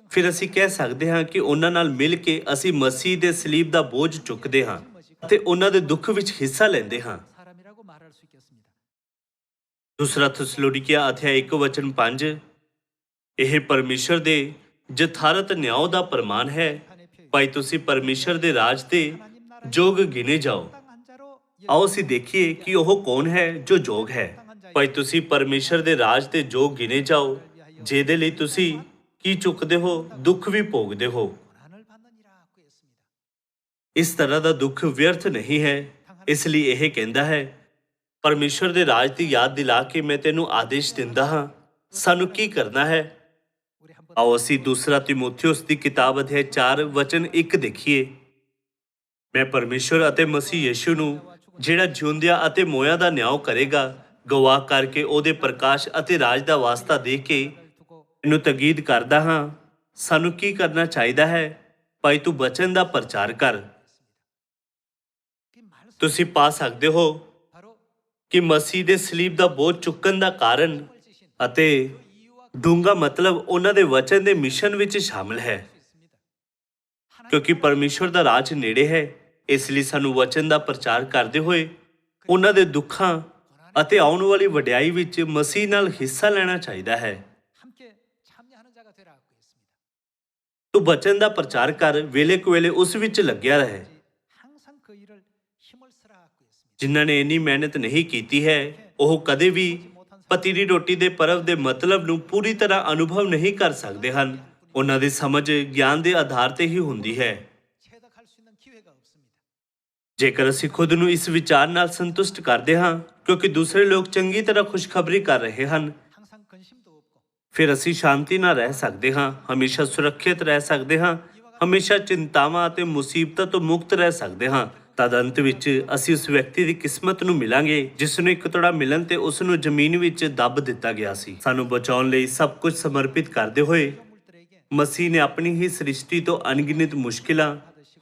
ਫਿਰ ਅਸੀਂ ਕਹਿ ਸਕਦੇ ਹਾਂ ਕਿ ਉਹਨਾਂ ਨਾਲ ਮਿਲ ਕੇ ਅਸੀਂ ਮਸੀਹ ਦੇ ਸਲੀਬ ਦਾ ਬੋਝ ਚੁੱਕਦੇ ਹਾਂ ਅਤੇ ਉਹਨਾਂ ਦੇ ਦੁੱਖ ਵਿੱਚ ਹਿੱਸਾ ਲੈਂਦੇ ਹਾਂ। ਦੂਸਰਾ ਥੈਸਲੋਨੀਕੀਆ ਅਧਿਆਇ 1 ਵਚਨ 5, ਇਹ ਪਰਮੇਸ਼ਰ ਦੇ ਯਥਾਰਥ ਨਿਆਂ ਦਾ ਪ੍ਰਮਾਣ ਹੈ। ਭਾਈ ਤੁਸੀਂ ਪਰਮੇਸ਼ਰ ਦੇ ਰਾਜ ਦੇ ਯੋਗ ਗਿਣੇ ਜਾਓ। ਆਓ ਅਸੀਂ ਦੇਖੀਏ ਕਿ ਉਹ ਕੌਣ ਹੈ ਜੋ ਯੋਗ ਹੈ। ਭਾਈ ਤੁਸੀਂ ਪਰਮੇਸ਼ਰ ਦੇ ਰਾਜ ਦੇ ਯੋਗ ਗਿਣੇ ਜਾਓ, ਜਿਹਦੇ ਲਈ ਤੁਸੀਂ ਕੀ ਚੁੱਕਦੇ ਹੋ, ਦੁੱਖ ਵੀ ਭੋਗਦੇ ਹੋ। ਇਸ ਤਰ੍ਹਾਂ ਦਾ ਦੁੱਖ ਵਿਅਰਥ ਨਹੀਂ ਹੈ। ਇਸ ਲਈ ਇਹ ਕਹਿੰਦਾ ਹੈ, ਪਰਮੇਸ਼ਰ ਦੇ ਰਾਜ ਦੀ ਯਾਦ ਦਿਲਾ ਕੇ ਮੈਂ ਤੈਨੂੰ ਆਦੇਸ਼ ਦਿੰਦਾ ਹਾਂ, ਸਾਨੂੰ ਕੀ ਕਰਨਾ ਹੈ। ਆਓ ਅਸੀਂ ਦੂਸਰਾ ਤਿਮੋਥਿਉਸ ਦੀ ਕਿਤਾਬ ਅਧਿਆਇ 4 ਵਚਨ 1 ਦੇਖੀਏ। ਮੈਂ ਪਰਮੇਸ਼ਰ ਅਤੇ ਮਸੀਹ ਯੀਸ਼ੂ ਨੂੰ, ਜਿਹੜਾ ਜਿਉਂਦਿਆਂ ਅਤੇ ਮੋਇਆਂ ਦਾ ਨਿਆਂ ਕਰੇਗਾ, ਗਵਾਹ ਕਰਕੇ ਉਹਦੇ ਪ੍ਰਕਾਸ਼ ਅਤੇ ਰਾਜ ਦਾ ਵਾਸਤਾ ਦੇ ਕੇ ਇਹਨੂੰ ਤਕੀਦ ਕਰਦਾ ਹਾਂ, ਸਾਨੂੰ ਕੀ ਕਰਨਾ ਚਾਹੀਦਾ ਹੈ। ਭਾਈ ਤੂੰ ਬਚਨ ਦਾ ਪ੍ਰਚਾਰ ਕਰ। ਤੁਸੀਂ ਪਾ ਸਕਦੇ ਹੋ ਕਿ ਮਸੀਹ ਦੇ ਸਲੀਬ ਦਾ ਬੋਝ ਚੁੱਕਣ ਦਾ ਕਾਰਨ ਅਤੇ ਡੂੰਘਾ ਮਤਲਬ ਉਹਨਾਂ ਦੇ ਵਚਨ ਦੇ ਮਿਸ਼ਨ ਵਿੱਚ ਸ਼ਾਮਲ ਹੈ। ਕਿਉਂਕਿ ਪਰਮੇਸ਼ਰ ਦਾ ਰਾਜ ਨੇੜੇ ਹੈ, ਇਸ ਲਈ ਸਾਨੂੰ ਵਚਨ ਦਾ ਪ੍ਰਚਾਰ ਕਰਦੇ ਹੋਏ ਉਹਨਾਂ ਦੇ ਦੁੱਖਾਂ ਅਤੇ ਆਉਣ ਵਾਲੀ ਵਡਿਆਈ ਵਿੱਚ ਮਸੀਹ ਨਾਲ ਹਿੱਸਾ ਲੈਣਾ ਚਾਹੀਦਾ ਹੈ। ਤੂੰ ਵਚਨ ਦਾ ਪ੍ਰਚਾਰ ਕਰ, ਵੇਲੇ ਕੁਵੇਲੇ ਉਸ ਵਿੱਚ ਲੱਗਿਆ ਰਹੇ। ਜਿਨ੍ਹਾਂ ਨੇ ਇੰਨੀ ਮਿਹਨਤ ਨਹੀਂ ਕੀਤੀ ਹੈ, ਉਹ ਕਦੇ ਵੀ ਪਤੀ ਦੀ ਰੋਟੀ ਦੇ ਪਰਵ ਦੇ ਮਤਲਬ ਨੂੰ ਪੂਰੀ ਤਰ੍ਹਾਂ ਅਨੁਭਵ ਨਹੀਂ ਕਰ ਸਕਦੇ ਹਨ। ਉਹਨਾਂ ਦੀ ਸਮਝ ਗਿਆਨ ਦੇ ਆਧਾਰ ਤੇ ਹੀ ਹੁੰਦੀ ਹੈ। ਜੇਕਰ ਅਸੀਂ ਖੁਦ ਨੂੰ ਇਸ ਵਿਚਾਰ ਨਾਲ ਸੰਤੁਸ਼ਟ ਕਰਦੇ ਹਾਂ ਕਿਉਂਕਿ ਦੂਸਰੇ ਲੋਕ ਚੰਗੀ ਤਰ੍ਹਾਂ ਖੁਸ਼ਖਬਰੀ ਕਰ ਰਹੇ ਹਨ, ਫਿਰ ਅਸੀਂ ਸ਼ਾਂਤੀ ਨਾਲ ਰਹਿ ਸਕਦੇ ਹਾਂ, ਹਮੇਸ਼ਾ ਸੁਰੱਖਿਅਤ ਰਹਿ ਸਕਦੇ ਹਾਂ, ਹਮੇਸ਼ਾ ਚਿੰਤਾਵਾਂ ਅਤੇ ਮੁਸੀਬਤਾਂ ਤੋਂ ਮੁਕਤ ਰਹਿ ਸਕਦੇ ਹਾਂ। ਤਦ ਅੰਤ ਵਿੱਚ ਅਸੀਂ ਉਸ ਵਿਅਕਤੀ ਦੀ ਕਿਸਮਤ ਨੂੰ ਮਿਲਾਂਗੇ ਜਿਸ ਨੂੰ ਇੱਕ ਤੋੜਾ ਮਿਲਣ ਤੇ ਉਸ ਨੂੰ ਜ਼ਮੀਨ ਵਿੱਚ ਦੱਬ ਦਿੱਤਾ ਗਿਆ ਸੀ। ਸਾਨੂੰ ਬਚਾਉਣ ਲਈ ਸਭ ਕੁਝ ਸਮਰਪਿਤ ਕਰਦੇ ਹੋਏ ਮਸੀਹ ਨੇ ਆਪਣੀ ਹੀ ਸ੍ਰਿਸ਼ਟੀ ਤੋਂ ਅਣਗਿਣਤ ਮੁਸ਼ਕਿਲਾਂ,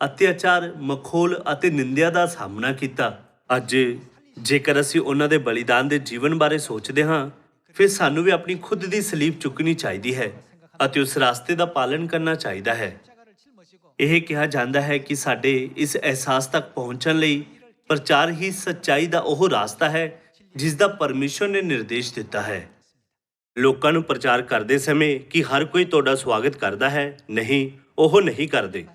ਅਤਿਆਚਾਰ, ਮਖੌਲ ਅਤੇ ਨਿੰਦਿਆ ਦਾ ਸਾਹਮਣਾ ਕੀਤਾ। ਅੱਜ ਜੇਕਰ ਅਸੀਂ ਉਹਨਾਂ ਦੇ ਬਲੀਦਾਨ ਦੇ ਜੀਵਨ ਬਾਰੇ ਸੋਚਦੇ ਹਾਂ, ਫਿਰ ਸਾਨੂੰ ਵੀ ਆਪਣੀ ਖੁਦ ਦੀ ਸਲੀਬ ਚੁੱਕਣੀ ਚਾਹੀਦੀ ਹੈ ਅਤੇ ਉਸ ਰਾਸਤੇ ਦਾ ਪਾਲਣ ਕਰਨਾ ਚਾਹੀਦਾ ਹੈ। ਇਹ ਕਿਹਾ ਜਾਂਦਾ ਹੈ ਕਿ ਸਾਡੇ ਇਸ ਅਹਿਸਾਸ ਤੱਕ ਪਹੁੰਚਣ ਲਈ ਪ੍ਰਚਾਰ ਹੀ ਸੱਚਾਈ ਦਾ ਉਹ ਰਾਸਤਾ ਹੈ ਜਿਸ ਦਾ ਪਰਮੇਸ਼ਰ ਨੇ ਨਿਰਦੇਸ਼ ਦਿੱਤਾ ਹੈ। ਲੋਕਾਂ ਨੂੰ ਪ੍ਰਚਾਰ ਕਰਦੇ ਸਮੇਂ ਕਿ ਹਰ ਕੋਈ ਤੁਹਾਡਾ ਸਵਾਗਤ ਕਰਦਾ ਹੈ, ਨਹੀਂ, ਉਹ ਨਹੀਂ ਕਰਦੇ।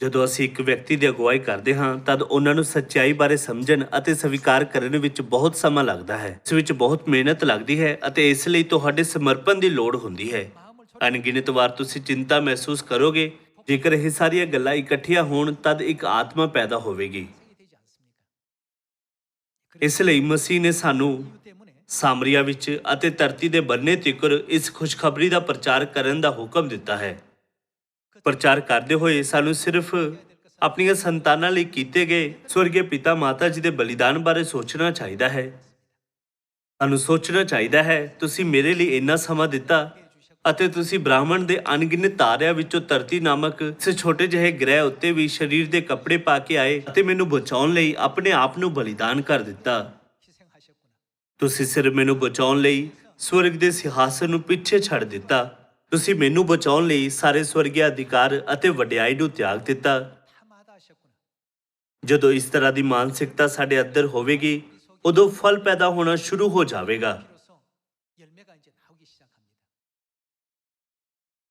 ਜਦੋਂ ਅਸੀਂ ਇੱਕ ਵਿਅਕਤੀ ਦੀ ਅਗਵਾਈ ਕਰਦੇ ਹਾਂ ਤਦ ਉਹਨਾਂ ਨੂੰ ਸੱਚਾਈ ਬਾਰੇ ਸਮਝਣ ਅਤੇ ਸਵੀਕਾਰ ਕਰਨ ਵਿੱਚ ਬਹੁਤ ਸਮਾਂ ਲੱਗਦਾ ਹੈ। ਇਸ ਵਿੱਚ ਬਹੁਤ ਮਿਹਨਤ ਲੱਗਦੀ ਹੈ ਅਤੇ ਇਸ ਲਈ ਤੁਹਾਡੇ ਸਮਰਪਣ ਦੀ ਲੋੜ ਹੁੰਦੀ ਹੈ। ਅਣਗਿਣਤ ਵਾਰ ਤੁਸੀਂ ਚਿੰਤਾ ਮਹਿਸੂਸ ਕਰੋਗੇ। ਜੇਕਰ ਇਹ ਸਾਰੀਆਂ ਗੱਲਾਂ ਇਕੱਠੀਆਂ ਹੋਣ ਤਦ ਇੱਕ ਆਤਮਾ ਪੈਦਾ ਹੋਵੇਗੀ। ਇਸ ਲਈ ਮਸੀਹ ਨੇ ਸਾਨੂੰ ਸਾਮਰੀਆ ਵਿੱਚ ਅਤੇ ਧਰਤੀ ਦੇ ਬੰਨੇ ਤੀਕਰ ਇਸ ਖੁਸ਼ਖਬਰੀ ਦਾ ਪ੍ਰਚਾਰ ਕਰਨ ਦਾ ਹੁਕਮ ਦਿੱਤਾ ਹੈ। ਪ੍ਰਚਾਰ ਕਰਦੇ ਹੋਏ ਸਾਨੂੰ ਸਿਰਫ ਆਪਣੀਆਂ ਸੰਤਾਨਾਂ ਲਈ ਕੀਤੇ ਗਏ ਸਵਰਗੀ ਪਿਤਾ ਮਾਤਾ ਜੀ ਦੇ ਬਲੀਦਾਨ ਬਾਰੇ ਸੋਚਣਾ ਚਾਹੀਦਾ ਹੈ। ਸਾਨੂੰ ਸੋਚਣਾ ਚਾਹੀਦਾ ਹੈ, ਤੁਸੀਂ ਮੇਰੇ ਲਈ ਇੰਨਾ ਸਮਾਂ ਦਿੱਤਾ ਅਤੇ ਤੁਸੀਂ ਬ੍ਰਾਹਮਣ ਦੇ ਅਣਗਿਣਤ ਤਾਰਿਆਂ ਵਿੱਚੋਂ ਧਰਤੀ ਨਾਮਕ ਇਸ ਛੋਟੇ ਜਿਹੇ ਗ੍ਰਹਿ ਉੱਤੇ ਵੀ ਸਰੀਰ ਦੇ ਕੱਪੜੇ ਪਾ ਕੇ ਆਏ ਅਤੇ ਮੈਨੂੰ ਬਚਾਉਣ ਲਈ ਆਪਣੇ ਆਪ ਨੂੰ ਬਲੀਦਾਨ ਕਰ ਦਿੱਤਾ। ਤੁਸੀਂ ਸਿਰਫ ਮੈਨੂੰ ਬਚਾਉਣ ਲਈ ਸਵਰਗ ਦੇ ਸਿੰਘਾਸਨ ਨੂੰ ਪਿੱਛੇ ਛੱਡ ਦਿੱਤਾ। ਤੁਸੀਂ ਮੈਨੂੰ ਬਚਾਉਣ ਲਈ ਸਾਰੇ ਸਵਰਗੀ ਅਧਿਕਾਰ ਅਤੇ ਵਡਿਆਈ ਨੂੰ ਤਿਆਗ ਦਿੱਤਾ। ਜਦੋਂ ਇਸ ਤਰ੍ਹਾਂ ਦੀ ਮਾਨਸਿਕਤਾ ਸਾਡੇ ਅੰਦਰ ਹੋਵੇਗੀ, ਉਦੋਂ ਫਲ ਪੈਦਾ ਹੋਣਾ ਸ਼ੁਰੂ ਹੋ ਜਾਵੇਗਾ।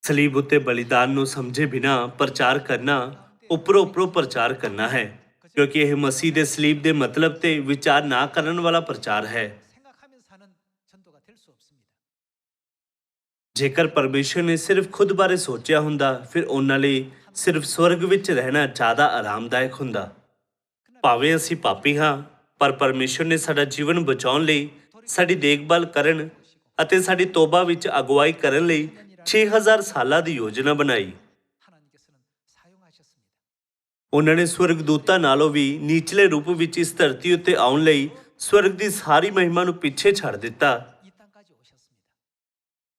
ਸਲੀਬ ਉੱਤੇ ਬਲੀਦਾਨ ਨੂੰ ਸਮਝੇ ਬਿਨਾਂ ਪ੍ਰਚਾਰ ਕਰਨਾ ਉੱਪਰੋਂ ਪ੍ਰਚਾਰ ਕਰਨਾ ਹੈ, ਕਿਉਂਕਿ ਇਹ ਮਸੀਹ ਦੇ ਸਲੀਬ ਦੇ ਮਤਲਬ ਤੇ ਵਿਚਾਰ ਨਾ ਕਰਨ ਵਾਲਾ ਪ੍ਰਚਾਰ ਹੈ। ਜੇਕਰ ਪਰਮੇਸ਼ਰ ਨੇ ਸਿਰਫ ਖੁਦ ਬਾਰੇ ਸੋਚਿਆ ਹੁੰਦਾ, ਫਿਰ ਉਹਨਾਂ ਲਈ ਸਿਰਫ ਸਵਰਗ ਵਿੱਚ ਰਹਿਣਾ ਜ਼ਿਆਦਾ ਆਰਾਮਦਾਇਕ ਹੁੰਦਾ। ਭਾਵੇਂ ਅਸੀਂ ਪਾਪੀ ਹਾਂ, ਪਰ ਪਰਮੇਸ਼ਰ ਨੇ ਸਾਡਾ ਜੀਵਨ ਬਚਾਉਣ ਲਈ, ਸਾਡੀ ਦੇਖਭਾਲ ਕਰਨ ਅਤੇ ਸਾਡੀ ਤੋਬਾ ਵਿੱਚ ਅਗਵਾਈ ਕਰਨ ਲਈ 6000 ਸਾਲਾਂ ਦੀ ਯੋਜਨਾ ਬਣਾਈ। ਉਹਨਾਂ ਨੇ ਸਵਰਗਦੂਤਾਂ ਨਾਲੋਂ ਵੀ ਨੀਚਲੇ ਰੂਪ ਵਿੱਚ ਇਸ ਧਰਤੀ ਉੱਤੇ ਆਉਣ ਲਈ ਸਵਰਗ ਦੀ ਸਾਰੀ ਮਹਿਮਾ ਨੂੰ ਪਿੱਛੇ ਛੱਡ ਦਿੱਤਾ।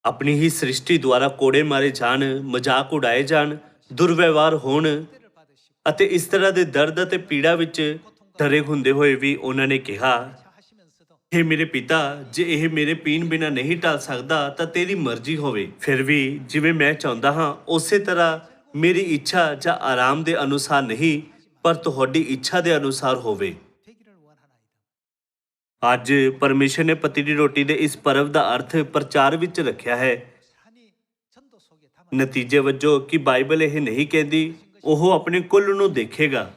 ਆਪਣੀ ਹੀ ਸ੍ਰਿਸ਼ਟੀ ਦੁਆਰਾ ਕੋੜੇ ਮਾਰੇ ਜਾਣ, ਮਜ਼ਾਕ ਉਡਾਏ ਜਾਣ, ਦੁਰਵਿਵਹਾਰ ਹੋਣ ਅਤੇ ਇਸ ਤਰ੍ਹਾਂ ਦੇ ਦਰਦ ਅਤੇ ਪੀੜਾ ਵਿੱਚ ਡਰੇ ਹੁੰਦੇ ਹੋਏ ਵੀ ਉਹਨਾਂ ਨੇ ਕਿਹਾ, ਹੇ ਮੇਰੇ ਪਿਤਾ, ਜੇ ਇਹ ਮੇਰੇ ਪੀਣ ਬਿਨਾਂ ਨਹੀਂ ਟਲ ਸਕਦਾ ਤਾਂ ਤੇਰੀ ਮਰਜ਼ੀ ਹੋਵੇ। ਫਿਰ ਵੀ ਜਿਵੇਂ ਮੈਂ ਚਾਹੁੰਦਾ ਹਾਂ ਉਸੇ ਤਰ੍ਹਾਂ ਮੇਰੀ ਇੱਛਾ ਜਾਂ ਆਰਾਮ ਦੇ ਅਨੁਸਾਰ ਨਹੀਂ, ਪਰ ਤੁਹਾਡੀ ਇੱਛਾ ਦੇ ਅਨੁਸਾਰ ਹੋਵੇ। ਅੱਜ ਪਰਮੇਸ਼ਰ ਨੇ ਪਤੀਲੀ ਰੋਟੀ ਦੇ ਇਸ ਪਰਵ ਦਾ ਅਰਥ ਪ੍ਰਚਾਰ ਵਿੱਚ ਰੱਖਿਆ ਹੈ। ਨਤੀਜੇ ਵਜੋਂ ਕਿ ਬਾਈਬਲ ਇਹ ਨਹੀਂ ਕਹਿੰਦੀ ਉਹ ਆਪਣੇ ਕੁੱਲ ਨੂੰ ਦੇਖੇਗਾ।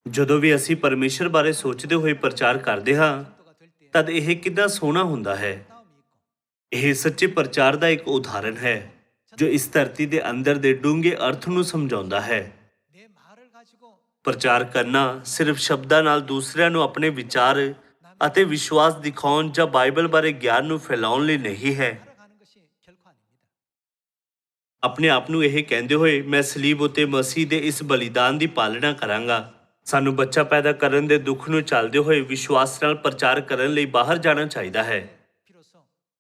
ਜਦੋਂ ਵੀ ਅਸੀਂ ਪਰਮੇਸ਼ਰ ਬਾਰੇ ਸੋਚਦੇ ਹੋਏ ਪ੍ਰਚਾਰ ਕਰਦੇ ਹਾਂ, ਤਦ ਇਹ ਕਿੰਨਾ ਸੋਹਣਾ ਹੁੰਦਾ ਹੈ। ਇਹ ਸੱਚੇ ਪ੍ਰਚਾਰ ਦਾ ਇੱਕ ਉਦਾਹਰਣ ਹੈ ਜੋ ਇਸ ਧਰਤੀ ਦੇ ਅੰਦਰ ਦੇ ਡੂੰਘੇ ਅਰਥ ਨੂੰ ਸਮਝਾਉਂਦਾ ਹੈ। ਪ੍ਰਚਾਰ ਕਰਨਾ ਸਿਰਫ ਸ਼ਬਦਾਂ ਨਾਲ ਦੂਸਰਿਆਂ ਨੂੰ ਆਪਣੇ ਵਿਚਾਰ ਅਤੇ ਵਿਸ਼ਵਾਸ ਦਿਖਾਉਣ ਜਾਂ ਬਾਈਬਲ ਬਾਰੇ ਗਿਆਨ ਨੂੰ ਫੈਲਾਉਣ ਲਈ ਨਹੀਂ ਹੈ। ਆਪਣੇ ਆਪ ਨੂੰ ਇਹ ਕਹਿੰਦੇ ਹੋਏ, ਮੈਂ ਸਲੀਬ ਉੱਤੇ ਮਸੀਹ ਦੇ ਇਸ ਬਲੀਦਾਨ ਦੀ ਪਾਲਣਾ ਕਰਾਂਗਾ। ਸਾਨੂੰ ਬੱਚਾ ਪੈਦਾ ਕਰਨ ਦੇ ਦੁੱਖ ਨੂੰ ਚੱਲਦੇ ਹੋਏ ਵਿਸ਼ਵਾਸ ਨਾਲ ਪ੍ਰਚਾਰ ਕਰਨ ਲਈ ਬਾਹਰ ਜਾਣਾ ਚਾਹੀਦਾ ਹੈ।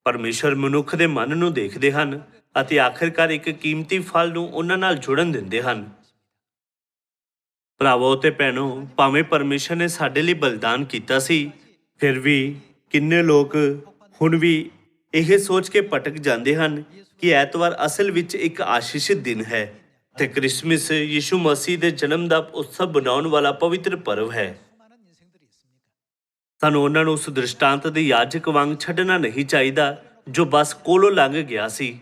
ਪਰਮੇਸ਼ਰ ਮਨੁੱਖ ਦੇ ਮਨ ਨੂੰ ਦੇਖਦੇ ਹਨ ਅਤੇ ਆਖਿਰਕਾਰ ਇੱਕ ਕੀਮਤੀ ਫਲ ਨੂੰ ਉਹਨਾਂ ਨਾਲ ਜੁੜਨ ਦਿੰਦੇ ਹਨ। ਭਰਾਵੋ ਤੇ ਭੈਣੋ, ਭਾਵੇਂ ਪਰਮੇਸ਼ਰ ਨੇ ਸਾਡੇ ਲਈ ਬਲੀਦਾਨ ਕੀਤਾ ਸੀ, ਫਿਰ ਵੀ ਕਿੰਨੇ ਲੋਕ ਹੁਣ ਵੀ ਇਹ ਸੋਚ ਕੇ ਭਟਕ ਜਾਂਦੇ ਹਨ ਕਿ ਐਤਵਾਰ ਅਸਲ ਵਿੱਚ ਇੱਕ ਆਸ਼ੀਸ਼ਿਤ ਦਿਨ ਹੈ ਤੇ ਕ੍ਰਿਸਮਸ ਯਿਸੂ ਮਸੀਹ ਦੇ ਜਨਮ ਦਾ ਉਤਸਵ ਬਣਾਉਣ ਵਾਲਾ ਪਵਿੱਤਰ ਪਰਵ ਹੈ। ਸਾਨੂੰ ਉਹਨਾਂ ਨੂੰ ਉਸ ਦ੍ਰਿਸ਼ਟਾਂਤ ਦੇ ਯਾਜਕ ਵਾਂਗ ਛੱਡਣਾ ਨਹੀਂ ਚਾਹੀਦਾ ਜੋ ਬਸ ਕੋਲੋਂ ਲੰਘ ਗਿਆ ਸੀ,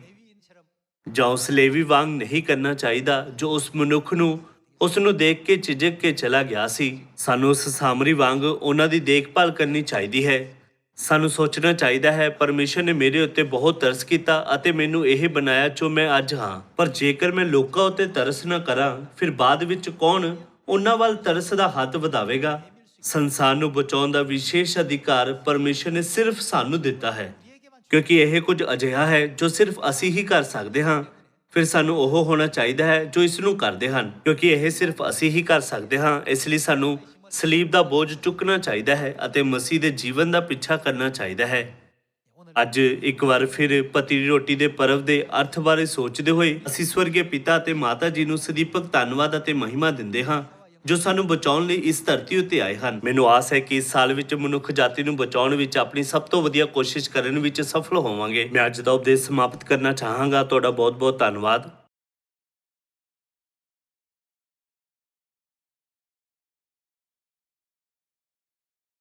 ਜਾਂ ਉਸ ਲੇਵੀ ਵਾਂਗ ਨਹੀਂ ਕਰਨਾ ਚਾਹੀਦਾ ਜੋ ਉਸ ਮਨੁੱਖ ਨੂੰ ਉਸ ਨੂੰ ਦੇਖ ਕੇ ਝਿਜਕ ਕੇ ਚਲਾ ਗਿਆ ਸੀ। ਸਾਨੂੰ ਉਸ ਸਾਮਰੀ ਵਾਂਗ ਉਹਨਾਂ ਦੀ ਦੇਖਭਾਲ ਕਰਨੀ ਚਾਹੀਦੀ ਹੈ। ਸਾਨੂੰ ਸੋਚਣਾ ਚਾਹੀਦਾ ਹੈ, ਪਰਮੇਸ਼ਰ ਨੇ ਮੇਰੇ ਉੱਤੇ ਬਹੁਤ ਤਰਸ ਕੀਤਾ ਅਤੇ ਮੈਨੂੰ ਇਹ ਬਣਾਇਆ ਜੋ ਮੈਂ ਅੱਜ ਹਾਂ। ਪਰ ਜੇਕਰ ਮੈਂ ਲੋਕਾਂ ਉੱਤੇ ਤਰਸ ਨਾ ਕਰਾਂ, ਫਿਰ ਬਾਅਦ ਵਿੱਚ ਕੌਣ ਉਹਨਾਂ ਵੱਲ ਤਰਸ ਦਾ ਹੱਥ ਵਧਾਵੇਗਾ? ਸੰਸਾਰ ਨੂੰ ਬਚਾਉਣ ਦਾ ਵਿਸ਼ੇਸ਼ ਅਧਿਕਾਰ ਪਰਮੇਸ਼ਰ ਨੇ ਸਿਰਫ ਸਾਨੂੰ ਦਿੱਤਾ ਹੈ, ਕਿਉਂਕਿ ਇਹ ਕੁਝ ਅਜਿਹਾ ਹੈ ਜੋ ਸਿਰਫ ਅਸੀਂ ਹੀ ਕਰ ਸਕਦੇ ਹਾਂ। ਫਿਰ ਸਾਨੂੰ ਉਹ ਹੋਣਾ ਚਾਹੀਦਾ ਹੈ ਜੋ ਇਸ ਨੂੰ ਕਰਦੇ ਹਨ, ਕਿਉਂਕਿ ਇਹ ਸਿਰਫ ਅਸੀਂ ਹੀ ਕਰ ਸਕਦੇ ਹਾਂ। ਇਸ ਲਈ ਸਾਨੂੰ ਸਲੀਬ ਦਾ ਬੋਝ ਚੁੱਕਣਾ ਚਾਹੀਦਾ ਹੈ ਅਤੇ ਮਸੀਹ ਦੇ ਜੀਵਨ ਦਾ ਪਿੱਛਾ ਕਰਨਾ ਚਾਹੀਦਾ ਹੈ। ਅੱਜ ਇੱਕ ਵਾਰ ਫਿਰ ਪਤੀਲੀ ਰੋਟੀ ਦੇ ਪਰਵ ਦੇ ਅਰਥ ਬਾਰੇ ਸੋਚਦੇ ਹੋਏ ਅਸੀਂ ਸਵਰਗੀ ਪਿਤਾ ਅਤੇ ਮਾਤਾ ਜੀ ਨੂੰ ਸਦੀਪਕ ਧੰਨਵਾਦ ਅਤੇ ਮਹਿਮਾ ਦਿੰਦੇ ਹਾਂ ਜੋ ਸਾਨੂੰ ਬਚਾਉਣ ਲਈ ਇਸ ਧਰਤੀ ਉੱਤੇ ਆਏ ਹਨ। ਮੈਨੂੰ ਆਸ ਹੈ ਕਿ ਇਸ ਸਾਲ ਵਿੱਚ ਮਨੁੱਖ ਜਾਤੀ ਨੂੰ ਬਚਾਉਣ ਵਿੱਚ ਆਪਣੀ ਸਭ ਤੋਂ ਵਧੀਆ ਕੋਸ਼ਿਸ਼ ਕਰਨ ਵਿੱਚ ਸਫਲ ਹੋਵਾਂਗੇ। ਮੈਂ ਅੱਜ ਦਾ ਉਪਦੇਸ਼ ਸਮਾਪਤ ਕਰਨਾ ਚਾਹਾਂਗਾ। ਤੁਹਾਡਾ ਬਹੁਤ ਬਹੁਤ ਧੰਨਵਾਦ।